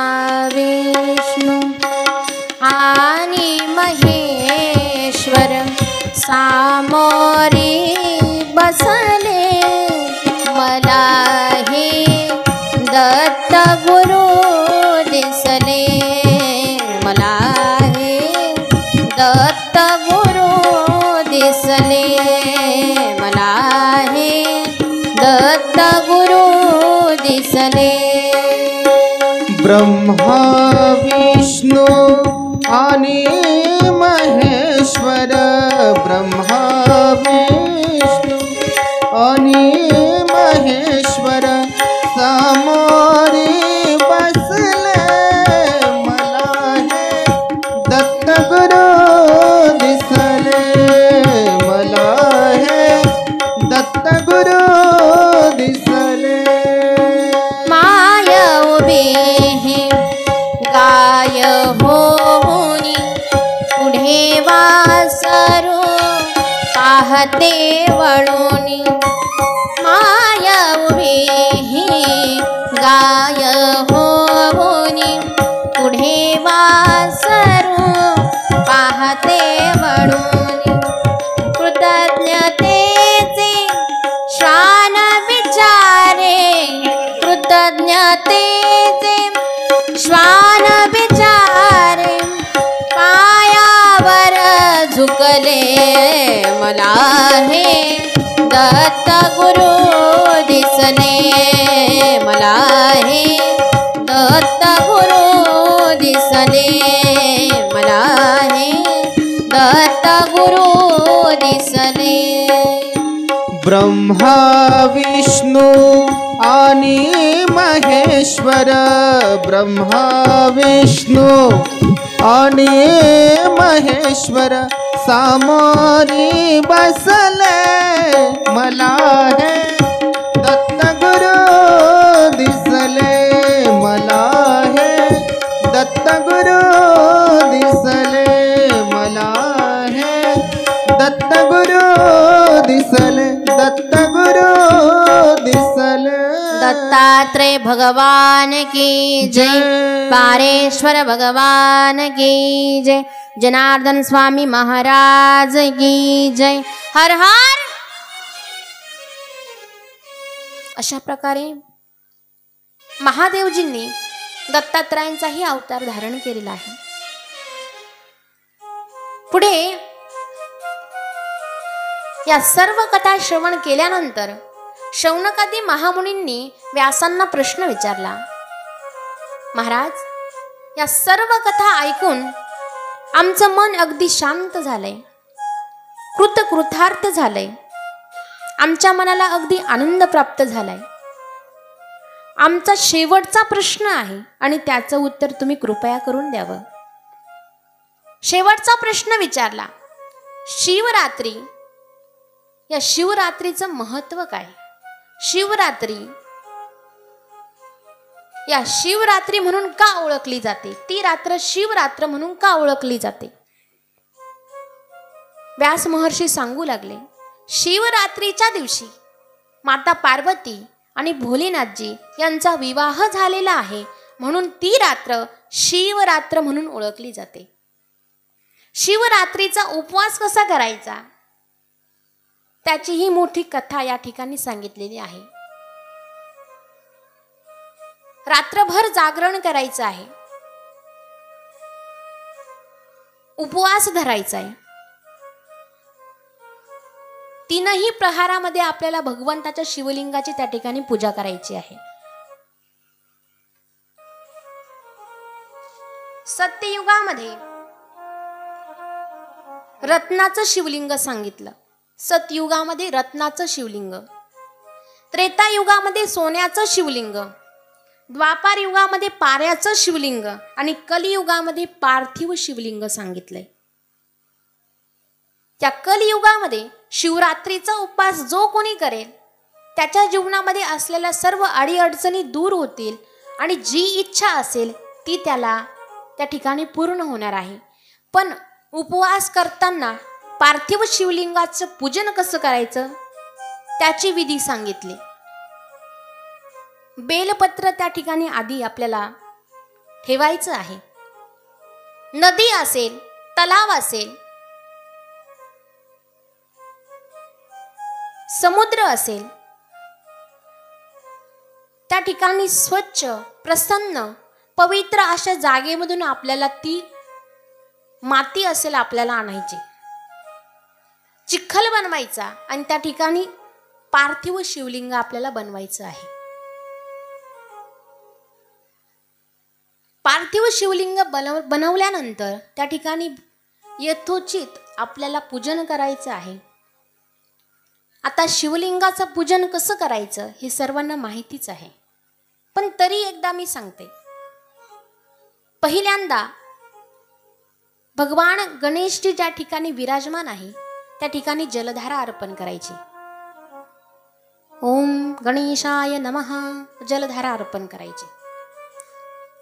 विष्णू आणि महेश्वर सामोरी बसले, मला हे दत्त गुरु दिसले, मला हे दत्त गुरु दिसले, मला हे दत्त गुरु दिसले. ब्रह्मा, विष्णू आणि महेश्वर, ब्रह्मा, विष्णू आणि महेश्वर समोरी बसले, मला हे दत्त गुरु दिसले, मला हे दत्त गुरु दिसले. माय उभी हे गाय होऊनी, पुढे वासरू पाहते वळूनी, माय उभी हे गाय होऊनी, पुढे वासरू पाहते वळूनी, कृतज्ञतेचे श्वान विचारे, कृतज्ञतेचे श्वान विचारे, पायावर झुकले, मला हे दत्त गुरु दिसले. दिसले मला हे दत्त गुरु दिसले मला हे दत्त गुरु दिसले ब्रह्मा विष्णू आणि महेश्वर ब्रह्मा विष्णू आणि महेश्वर सामोरी बसले मला हे दत्त गुरु दिसले मला हे दत्त गुरु दिसले मला हे दत्त गुरु दिसले दत्त गुरु दिसले दत्तात्रेय भगवान की जय पारेश्वर भगवान की जय जनार्दन स्वामी महाराज की जय हर हर। अशा प्रकारे महादेवजींनी दत्तात्रयांचाही अवतार धारण केलेला आहे। पुढे या सर्व कथा श्रवण केल्यानंतर शौनकादी महामुनींनी व्यासांना प्रश्न विचारला, महाराज, या सर्व कथा ऐकून आमचं मन अगदी शांत झालंय, कृतार्थ झालंय, आमच्या मनाला अगदी आनंद प्राप्त झालाय। आमचा शेवटचा प्रश्न आहे आणि त्याचं उत्तर तुम्ही कृपया करून द्यावं। शेवटचा प्रश्न विचारला, शिवरात्री, या शिवरात्रीचं महत्व काय? शिवरात्री या शिवरात्री म्हणून का ओळखली जाते? ती रात्र शिवरात्र म्हणून का ओळखली जाते? व्यास महर्षी सांगू लागले, शिवरात्रीच्या दिवशी माता पार्वती आणि भोलेनाथजी यांचा विवाह झालेला आहे, म्हणून ती रात्र शिवरात्र म्हणून ओळखली जाते। शिवरात्रीचा उपवास कसा करायचा त्याची ही मोठी कथा या ठिकाणी सांगितलेली आहे। रात्रभर जागरण करायचं आहे, उपवास धरायचा आहे। तीनही प्रहारामध्ये आपल्याला भगवंताच्या शिवलिंगाची त्या ठिकाणी पूजा करायची आहे। सत्ययुगामध्ये रत्नाचं शिवलिंग सांगितलं, सतयुगामध्ये रत्नाचं शिवलिंग, त्रेतायुगामध्ये सोन्याचं शिवलिंग, द्वापार युगामध्ये पाऱ्याचं शिवलिंग आणि कलियुगामध्ये पार्थिव शिवलिंग सांगितलंय। त्या कलियुगामध्ये शिवरात्रीचा उपवास जो कोणी करेल त्याच्या जीवनामध्ये असलेल्या सर्व अडीअडचणी दूर होतील आणि जी इच्छा असेल ती त्याला त्या ठिकाणी पूर्ण होणार आहे। पण उपवास करताना पार्थिव शिवलिंगाचं पूजन कसं करायचं त्याची विधी सांगितली। बेलपत्र त्या ठिकाणी आधी आपल्याला ठेवायचं आहे। नदी असेल, तलाव असेल, समुद्र असेल, त्या ठिकाणी स्वच्छ, प्रसन्न, पवित्र अशा जागेमधून आपल्याला ती माती असेल आपल्याला आणायची, चिखल बनवायचा आणि त्या ठिकाणी पार्थिव शिवलिंग आपल्याला बनवायचं आहे। पार्थिव शिवलिंग बनवल्यानंतर त्या ठिकाणी यथोचित आपल्याला पूजन करायचं आहे। आता शिवलिंगाचं पूजन कसं करायचं हे सर्वांना माहितीच आहे, पण तरी एकदा मी सांगते। पहिल्यांदा भगवान गणेशजी ज्या ठिकाणी विराजमान आहे त्या ठिकाणी जलधारा अर्पण करायची। ओम गणेशाय नमः, जलधारा अर्पण करायची।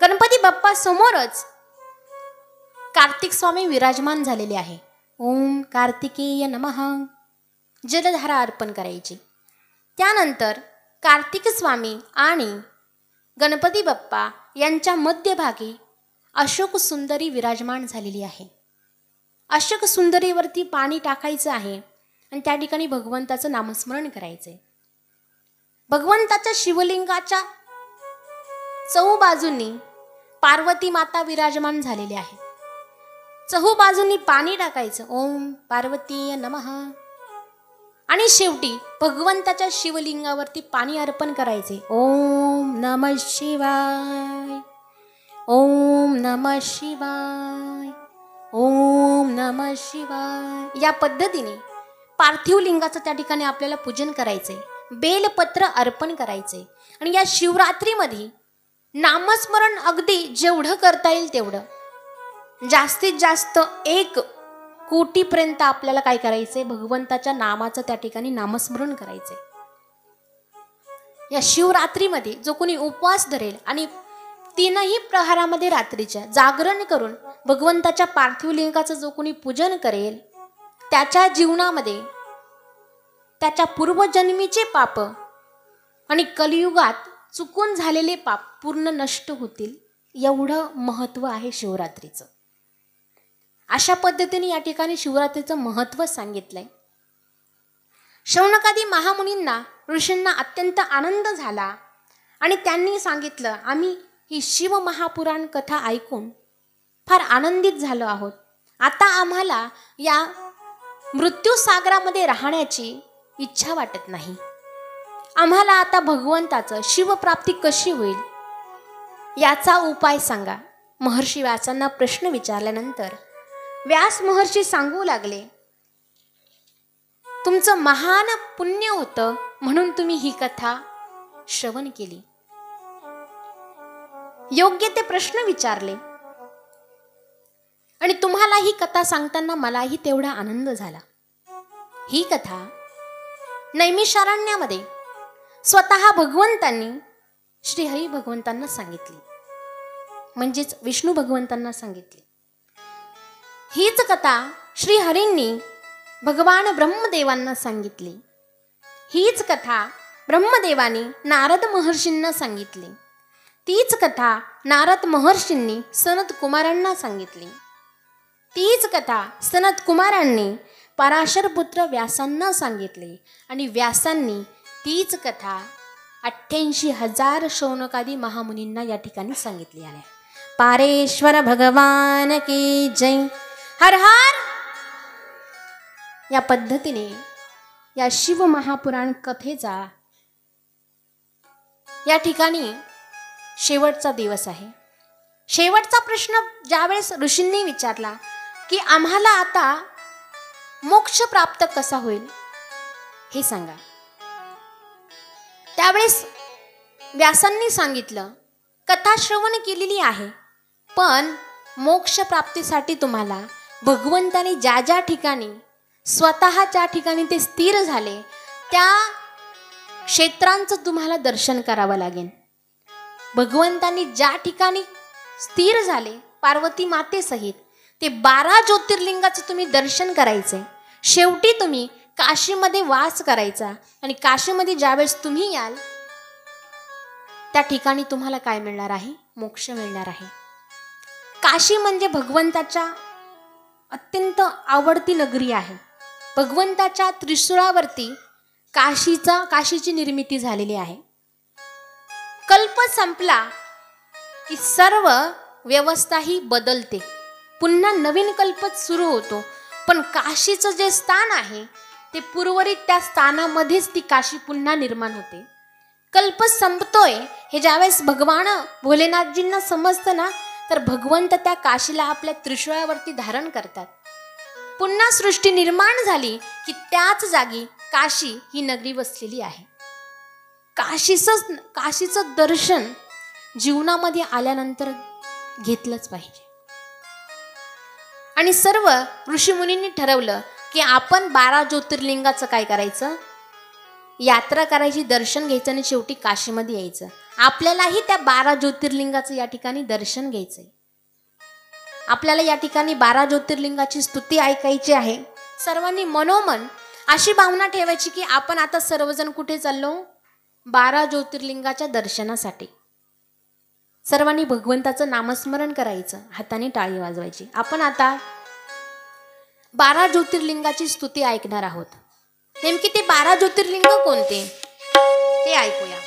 गणपती बाप्पा समोरच कार्तिक स्वामी विराजमान झालेले आहे। ओम कार्तिकेय नमः, जलधारा अर्पण करायची। त्यानंतर कार्तिक स्वामी आणि गणपती बाप्पा यांच्या मध्यभागी अशोक सुंदरी विराजमान झालेली आहे। अशोक सुंदरीवरती पाणी टाकायचं आहे आणि त्या ठिकाणी भगवंताचं नामस्मरण करायचंय। भगवंताच्या शिवलिंगाच्या चहूबाजूंनी पार्वती माता विराजमान झालेली आहे। चहूबाजूंनी पाणी टाकायचं, ओम पार्वतीय नमः, आणि शेवटी भगवंताच्या शिवलिंगावरती पाणी अर्पण करायचे. ओम नमः शिवाय, ओम नमः शिवाय, ओम नमः शिवाय. या पद्धतीने पार्थिव लिंगाचं त्या ठिकाणी आपल्याला पूजन करायचे, बेलपत्र अर्पण करायचे. आणि या शिवरात्रीमध्ये नामस्मरण अगदी जेवढं करता येईल तेवढं, जास्तीत जास्त 1 कोटीपर्यंत आपल्याला काय करायचंय, भगवंताच्या नामाचं त्या ठिकाणी नामस्मरण करायचंय. या शिवरात्रीमध्ये जो कोणी उपवास धरेल आणि 3ही प्रहारामध्ये रात्रीच्या जागरण करून भगवंताच्या पार्थिव लिंगाचं जो कोणी पूजन करेल, त्याच्या जीवनामध्ये त्याच्या पूर्वजन्मीचे पाप आणि कलियुगात चुकून झालेले पाप पूर्ण नष्ट होतील. एवढं महत्त्व आहे शिवरात्रीचं. अशा पद्धतीने या ठिकाणी शिवरात्रीचं महत्त्व सांगितलंय. शौनकादी महामुनींना, ऋषींना अत्यंत आनंद झाला आणि त्यांनी सांगितलं, आम्ही ही शिव महापुराण कथा ऐकून फार आनंदित झालो आहोत. आता आम्हाला या मृत्यू सागरामध्ये राहण्याची इच्छा वाटत नाही. आम्हाला आता भगवंताचं शिवप्राप्ती कशी होईल याचा उपाय सांगा. महर्षी व्यासांना प्रश्न विचारल्यानंतर व्यास महर्षी सांगू लागले, तुमचं महान पुण्य होतं म्हणून तुम्ही ही कथा श्रवण केली, योग्य ते प्रश्न विचारले आणि तुम्हाला ही कथा सांगताना मलाही तेवढा आनंद झाला. ही कथा नैमिषारण्यामध्ये स्वतः भगवंतांनी श्रीहरी भगवंतांना सांगितली, म्हणजेच विष्णू भगवंतांना सांगितली. हीच कथा श्रीहरींनी भगवान ब्रह्मदेवांना सांगितली. हीच कथा ब्रह्मदेवानी नारद महर्षींना सांगितली. तीच कथा नारद महर्षींनी सनत कुमारांना सांगितली. तीच कथा सनत कुमारांनी पराशर पुत्र व्यासांना सांगितली आणि व्यासांनी तीच कथा 88,000 शौनकादी महामुनींना या ठिकाणी सांगितली आहे. पारेश्वर भगवान की जय. हर हर. या पद्धतीने या शिव महापुराण कथेचा या ठिकाणी शेवटचा दिवस आहे. शेवटचा प्रश्न ज्यावेळेस ऋषींनी विचारला की आम्हाला आता मोक्ष प्राप्त कसा होईल हे सांगा, त्यावेळेस व्यासांनी सांगितलं, कथा श्रवण केलेली आहे, पण मोक्ष प्राप्तीसाठी तुम्हाला भगवंताने ज्या ज्या ठिकाणी स्वतःच्या ठिकाणी ते स्थिर झाले त्या क्षेत्रांचं तुम्हाला दर्शन करावं लागेल. भगवंतांनी ज्या ठिकाणी स्थिर झाले पार्वती मातेसहित ते 12 ज्योतिर्लिंगाचं तुम्ही दर्शन करायचे. शेवटी तुम्ही काशीमध्ये वास करायचा आणि काशीमध्ये ज्यावेळेस तुम्ही याल त्या ठिकाणी तुम्हाला काय मिळणार आहे, मोक्ष मिळणार आहे. काशी म्हणजे भगवंताच्या अत्यंत आवडती नगरी आहे. भगवंताच्या त्रिशूळावरती काशीची निर्मिती झालेली आहे. कल्प संपला की सर्व व्यवस्था ही बदलते, पुन्हा नवीन कल्प सुरू होतो. पण काशीचं जे स्थान आहे ते पूर्वरित त्या स्थानामध्येच ती काशी पुन्हा निर्माण होते. कल्प संपतोय हे ज्यावेळेस भगवान भोलेनाथजींना समजतं ना, तर भगवंत त्या काशीला आपल्या त्रिशूळावरती धारण करतात. पुन्हा सृष्टी निर्माण झाली की त्याच जागी काशी ही नगरी वसलेली आहे. काशीचं दर्शन जीवनामध्ये आल्यानंतर घेतलंच पाहिजे. आणि सर्व ऋषीमुनींनी ठरवलं की आपण 12 ज्योतिर्लिंगाचं काय करायचं, यात्रा करायची, दर्शन घ्यायचं आणि शेवटी काशीमध्ये यायचं. आपल्यालाही त्या 12 ज्योतिर्लिंगाचं या ठिकाणी दर्शन घ्यायचंय. आपल्याला या ठिकाणी 12 ज्योतिर्लिंगाची स्तुती ऐकायची आहे. सर्वांनी मनोमन अशी भावना ठेवायची की आपण आता सर्वजण कुठे चाललो, 12 ज्योतिर्लिंगाच्या दर्शनासाठी. सर्वांनी भगवंताचं नामस्मरण करायचं, हाताने टाळी वाजवायची. आपण आता 12 ज्योतिर्लिंगाची स्तुती ऐकणार आहोत. नेमकी ते 12 ज्योतिर्लिंग कोणते ते ऐकूया.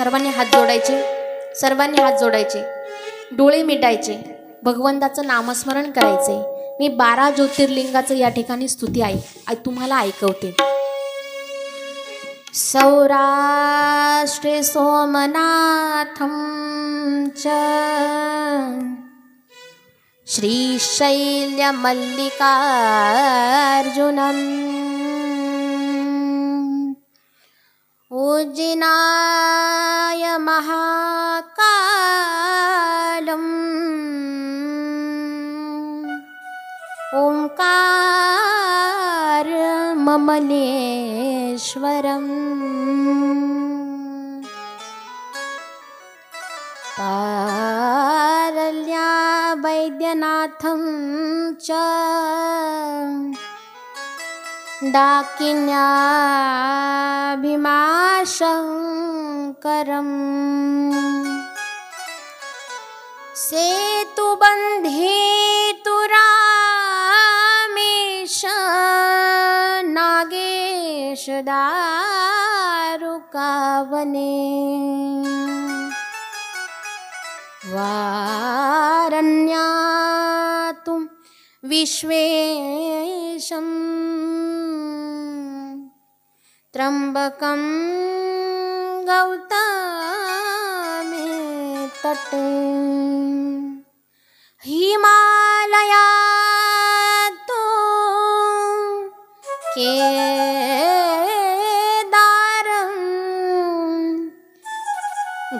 सर्वांनी हात जोडायचे, सर्वांनी हात जोडायचे, डोळे मिटायचे, भगवंताचं नामस्मरण करायचे. मी 12 ज्योतिर्लिंगाचं या ठिकाणी स्तुती तुम्हाला ऐकवते. सौराष्ट्रे सोमनाथं च श्रीशैल्यमल्लिकार्जुनम् उज्जिनाय महाकालम् ओंकारममलेश्वरम् पारल्या वैद्यनाथं च डाकिन्याभिमाशङ्करम् सेतुबन्धेतु रामेश नागेश दारुकावने वारण्यातु विश्वेशं त्र्यम्बकं गौतमे तटे हिमालयातो केदारं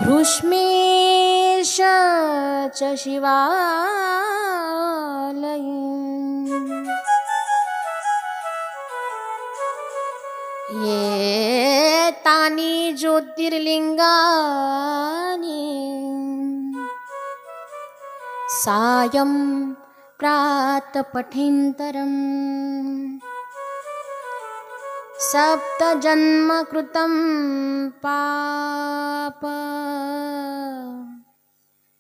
घृष्मेश च शिवालयम् ये तानि ज्योतिर्लिंगानि सायं प्रातपठेन्तरम् सप्तजन्मकृतं पाप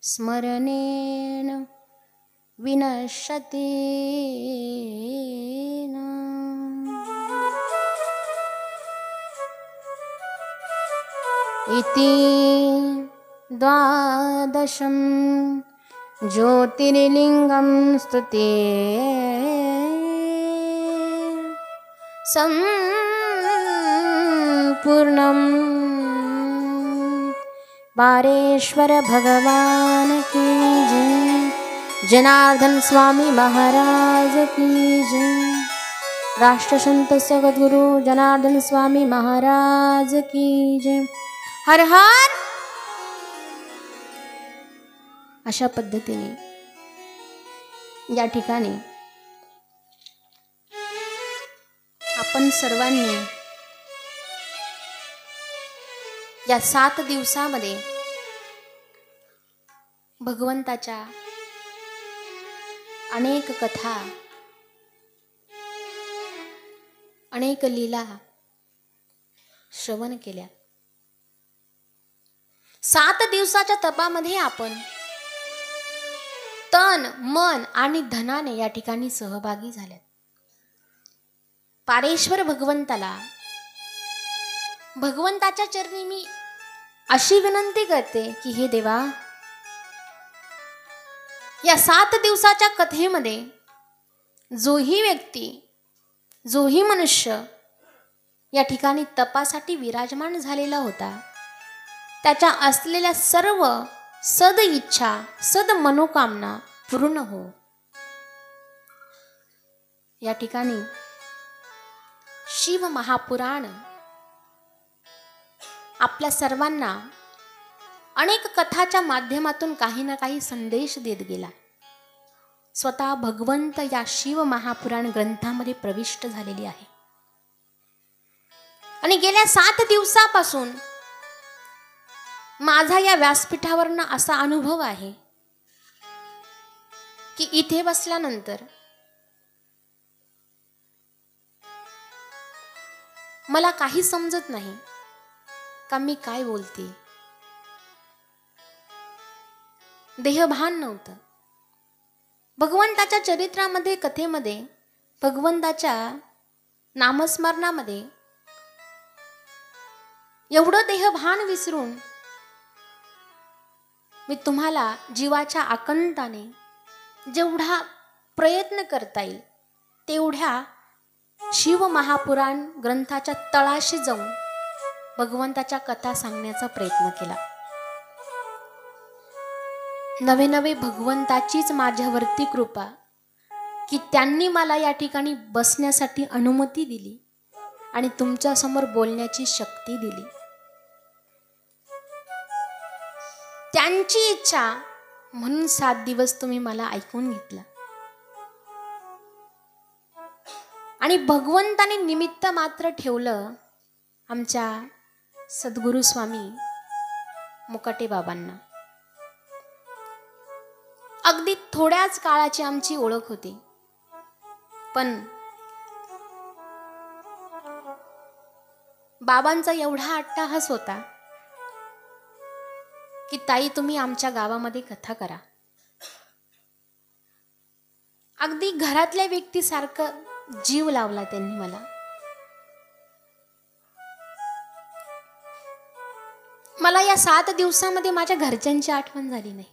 स्मरणेन विनश्यति इति 12 ज्योतिर्लिंगं स्तुते संपूर्णम्. पारेश्वर भगवान की जय. जनार्दन स्वामी महाराज की जय. राष्ट्रसंत सद्गुरु जनार्दन स्वामी महाराज की जय. हर हर. अशा पद्धतीने या ठिकाणी आपण सर्वांनी या 7 दिवसामध्ये भगवंताच्या अनेक कथा, अनेक लीला श्रवण केल्या. 7 दिवसाच्या तपामध्ये आपण तन, मन आणि धनाने या ठिकाणी सहभागी झाले. पारेश्वर भगवंताच्या चरणी मी अशी विनंती करते की हे देवा, या 7 दिवसाच्या कथेमध्ये जोही व्यक्ती, जोही मनुष्य या ठिकाणी तपासाठी विराजमान झालेला होता, त्याच्या असलेल्या सर्व सद इच्छा, सद मनोकामना पूर्ण हो. या ठिकाणी शिव महापुराण आपल्या सर्वांना अनेक कथाच्या माध्यमातून काही ना काही संदेश देत गेला. स्वतः भगवंत या शिव महापुराण ग्रंथामध्ये प्रविष्ट झालेली आहे. आणि गेल्या 7 दिवसापासून माझा या व्यासपीठावरनं असा अनुभव आहे की इथे बसल्यानंतर मला काही समजत नाही का मी काय बोलते. देहभान नव्हतं. भगवंताच्या चरित्रामध्ये, कथेमध्ये, भगवंताच्या नामस्मरणामध्ये एवढं देहभान विसरून मी तुम्हाला जीवाच्या आकंताने जेवढा प्रयत्न करता येईल तेवढ्या शिव महापुराण ग्रंथाच्या तळाशी जाऊन भगवंताच्या कथा सांगण्याचा प्रयत्न केला. नवे नवे भगवंताचीच माझ्यावरती कृपा की त्यांनी मला या ठिकाणी बसण्यासाठी अनुमती दिली आणि तुमच्या समोर बोलण्याची शक्ती दिली. त्यांची इच्छा म्हणून 7 दिवस तुम्ही मला ऐकून घेतला आणि भगवंताने निमित्त मात्र ठेवलं आमच्या सद्गुरु स्वामी मुकाटे बाबांना. अगदी थोड्याच काळाची आमची ओळख होती, पण बाबांचा एवढा अट्टाहास होता की ताई तुम्ही आमच्या गावामध्ये कथा करा. अगदी घरातल्या व्यक्तीसारखं जीव लावला त्यांनी मला. मला या 7 दिवसामध्ये माझ्या घरच्यांची आठवण झाली नाही.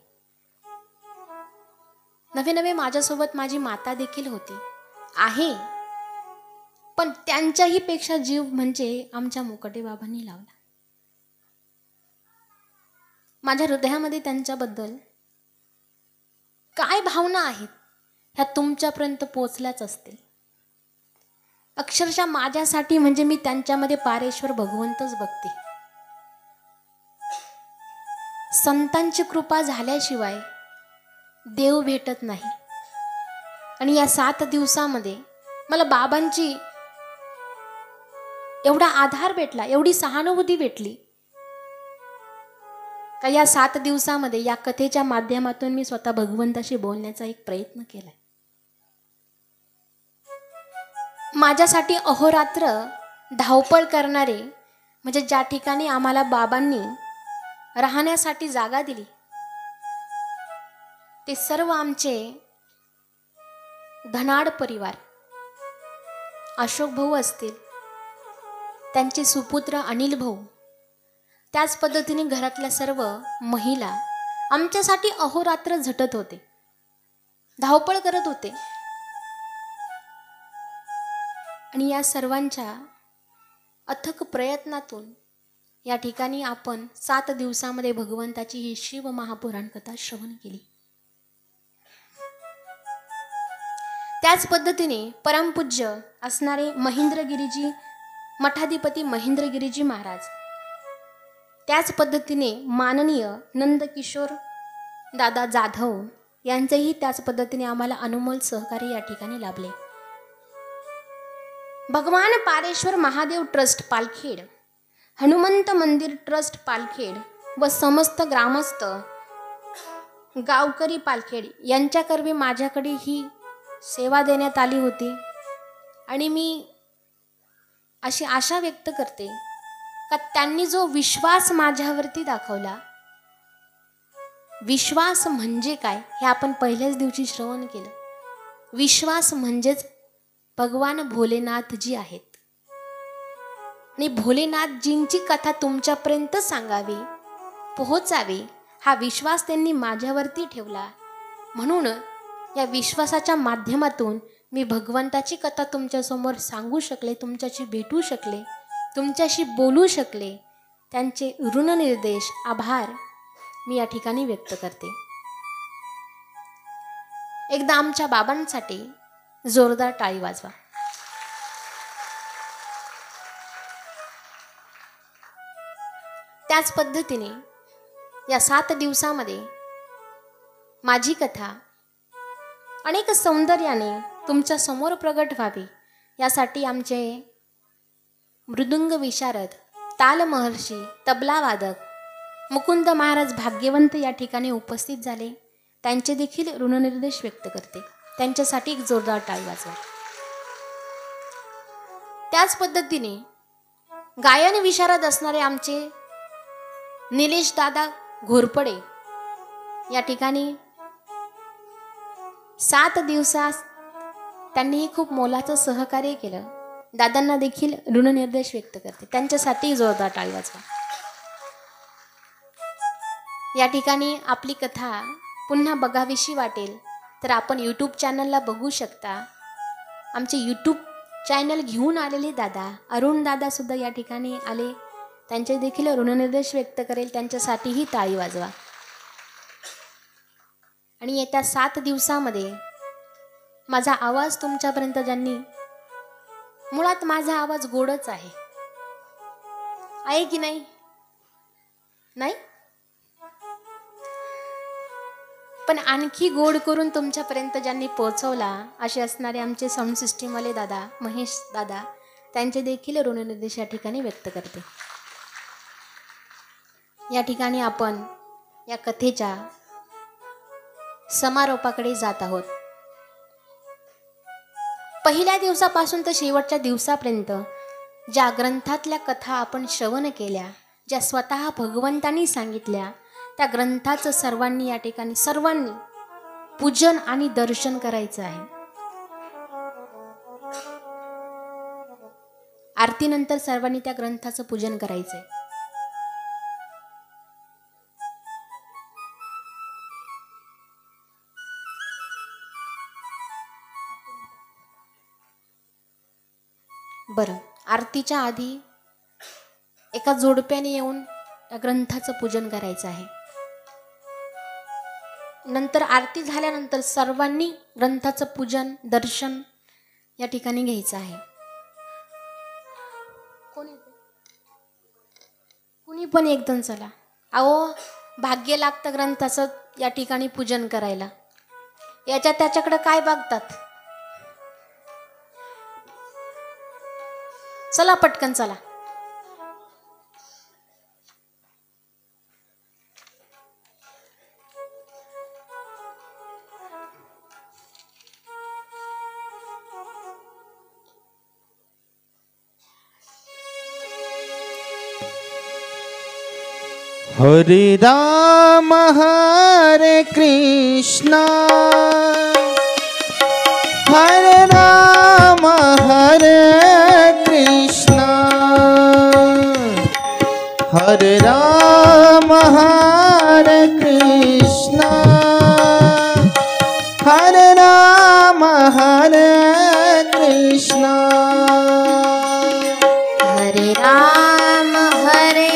नवे नवे माझ्यासोबत माझी माता देखील होती आहे, पण त्यांच्याही पेक्षा जीव म्हणजे आमच्या मुकाटे बाबांनी लावला. माझ्या हृदयामध्ये त्यांच्याबद्दल काय भावना आहेत ह्या तुमच्यापर्यंत पोचल्याच असतील. अक्षरशः माझ्यासाठी म्हणजे मी त्यांच्यामध्ये पारेश्वर भगवंतच बघते. संतांची कृपा झाल्याशिवाय देव भेटत नाही. आणि या 7 दिवसामध्ये मला बाबांची एवढा आधार भेटला, एवढी सहानुभूती भेटली का या 7 दिवसामध्ये या कथेच्या माध्यमातून मी स्वतः भगवंताशी बोलण्याचा एक प्रयत्न केलाय. माझ्यासाठी अहोरात्र धावपळ करणारे म्हणजे ज्या ठिकाणी आम्हाला बाबांनी राहण्यासाठी जागा दिली ते सर्व आमचे धनाड परिवार, अशोक भाऊ असतील, त्यांचे सुपुत्र अनिल भाऊ, त्याच पद्धतीने घरातल्या सर्व महिला आमच्यासाठी अहोरात्र झटत होते, धावपळ करत होते. आणि या सर्वांच्या अथक प्रयत्नातून या ठिकाणी आपण 7 दिवसामध्ये भगवंताची ही शिव महापुराण कथा श्रवण केली. त्याच पद्धतीने परमपूज्य असणारे महेंद्रगिरीजी मठाधिपती महेंद्रगिरीजी महाराज, त्याच पद्धतीने माननीय नंदकिशोर दादा जाधव यांचेही त्याच पद्धतीने आम्हाला अनमोल सहकार्य या ठिकाणी लाभले. भगवान पारेश्वर महादेव ट्रस्ट पालखेड, हनुमंत मंदिर ट्रस्ट पालखेड व समस्त ग्रामस्थ गावकरी पालखेड यांच्याकरवी माझ्याकडे ही सेवा देण्यात आली होती. आणि मी अशी आशा व्यक्त करते का त्यांनी जो विश्वास माझ्यावरती दाखवला, विश्वास म्हणजे काय हे आपण पहिल्याच दिवशी श्रवण केलं. विश्वास म्हणजेच भगवान भोलेनाथजी आहेत आणि भोलेनाथजींची कथा तुमच्यापर्यंत सांगावी, पोहोचावी हा विश्वास त्यांनी माझ्यावरती ठेवला. म्हणून या विश्वासाच्या माध्यमातून मी भगवंताची कथा तुमच्यासमोर सांगू शकले, तुमच्याशी भेटू शकले, तुमच्याशी बोलू शकले. त्यांचे ऋणनिर्देश आभार मी या ठिकाणी व्यक्त करते. एकदा आमच्या बाबांसाठी जोरदार टाळी वाजवा. त्याच पद्धतीने या 7 दिवसामध्ये माझी कथा अनेक सौंदर्याने तुमच्या समोर प्रगट व्हावी यासाठी आमचे मृदुंग विशारद, ताल महर्षी, तबला वादक मुकुंद महाराज भाग्यवंत या ठिकाणी उपस्थित झाले. त्यांचे देखील ऋणनिर्देश व्यक्त करते. त्यांच्यासाठी एक जोरदार टाळी वाजवा. त्याच पद्धतीने गायन विशारद असणारे आमचे निलेश दादा घोरपडे या ठिकाणी 7 दिवसात त्यांनीही खूप मोलाचं सहकार्य केलं. दादांना देखील ऋणनिर्देश व्यक्त करते. त्यांच्यासाठी जोरदार टाळी वाजवा. या ठिकाणी आपली कथा पुन्हा बघावीशी वाटेल तर आपण यूट्यूब चॅनलला बघू शकता. आमचे यूट्यूब चॅनल घेऊन आलेले दादा अरुण दादासुद्धा या ठिकाणी आले. त्यांचे देखील ऋणनिर्देश व्यक्त करेल, त्यांच्यासाठीही टाळी वाजवा. आणि येत्या 7 दिवसामध्ये माझा आवाज तुमच्यापर्यंत ज्यांनी, मुळात माझा आवाज गोडच आहे की नाही? नाही, पण आणखी गोड करून तुमच्यापर्यंत ज्यांनी पोहोचवला असे असणारे आमचे साऊंड सिस्टीमवाले दादा महेश दादा, त्यांचे देखील ऋणनिर्देश या ठिकाणी व्यक्त करते. या ठिकाणी आपण या कथेच्या समारोपाकडे जात आहोत. पहिल्या दिवसापासून तर शेवटच्या दिवसापर्यंत ज्या ग्रंथातल्या कथा आपण श्रवण केल्या, ज्या स्वतः भगवंतांनी सांगितल्या, त्या ग्रंथाचं सर्वांनी या ठिकाणी पूजन आणि दर्शन करायचं आहे. आरतीनंतर सर्वांनी त्या ग्रंथाचं पूजन करायचं आहे. बरं, आरतीच्या आधी एका जोडप्याने येऊन या ग्रंथाचं पूजन करायचं आहे. नंतर आरती झाल्यानंतर सर्वांनी ग्रंथाचं पूजन दर्शन या ठिकाणी घ्यायचं आहे. कुणी पण एकदम चला. अहो, भाग्य लागतं ग्रंथाचं या ठिकाणी पूजन करायला. याच्या त्याच्याकडे काय बघतात? चला पटकन चला. हरे राम हरे कृष्णा हरे राम हरे कृष्णा हरे राम हरे कृष्णा हरे राम हरे कृष्णा हरे राम हरे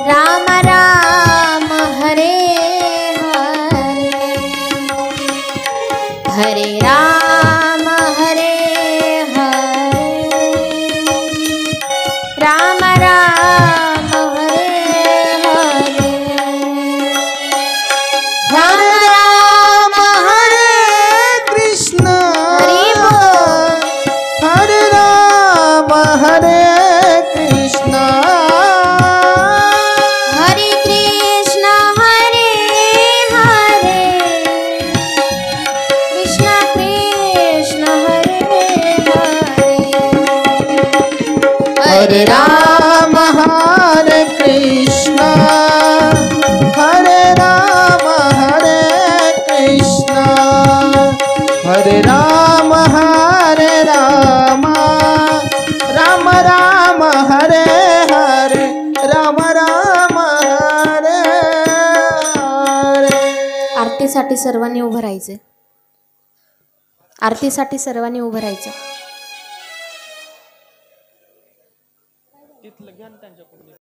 राम राम हरे हरे राम हरे राम राम हरे हरे राम हरे कृष्ण हरे राम हरे कृष्ण हरे कृष्ण हरे हरे कृष्ण कृष्ण हरे हरे हरे राम हरे कृष्ण हरे राम हरे कृष्ण हरे राम राम राम हरे हरे राम राम हरे हरे. आरतीसाठी सर्वांनी उभं राहायचं. आरतीसाठी सर्वांनी उभं राहायचं.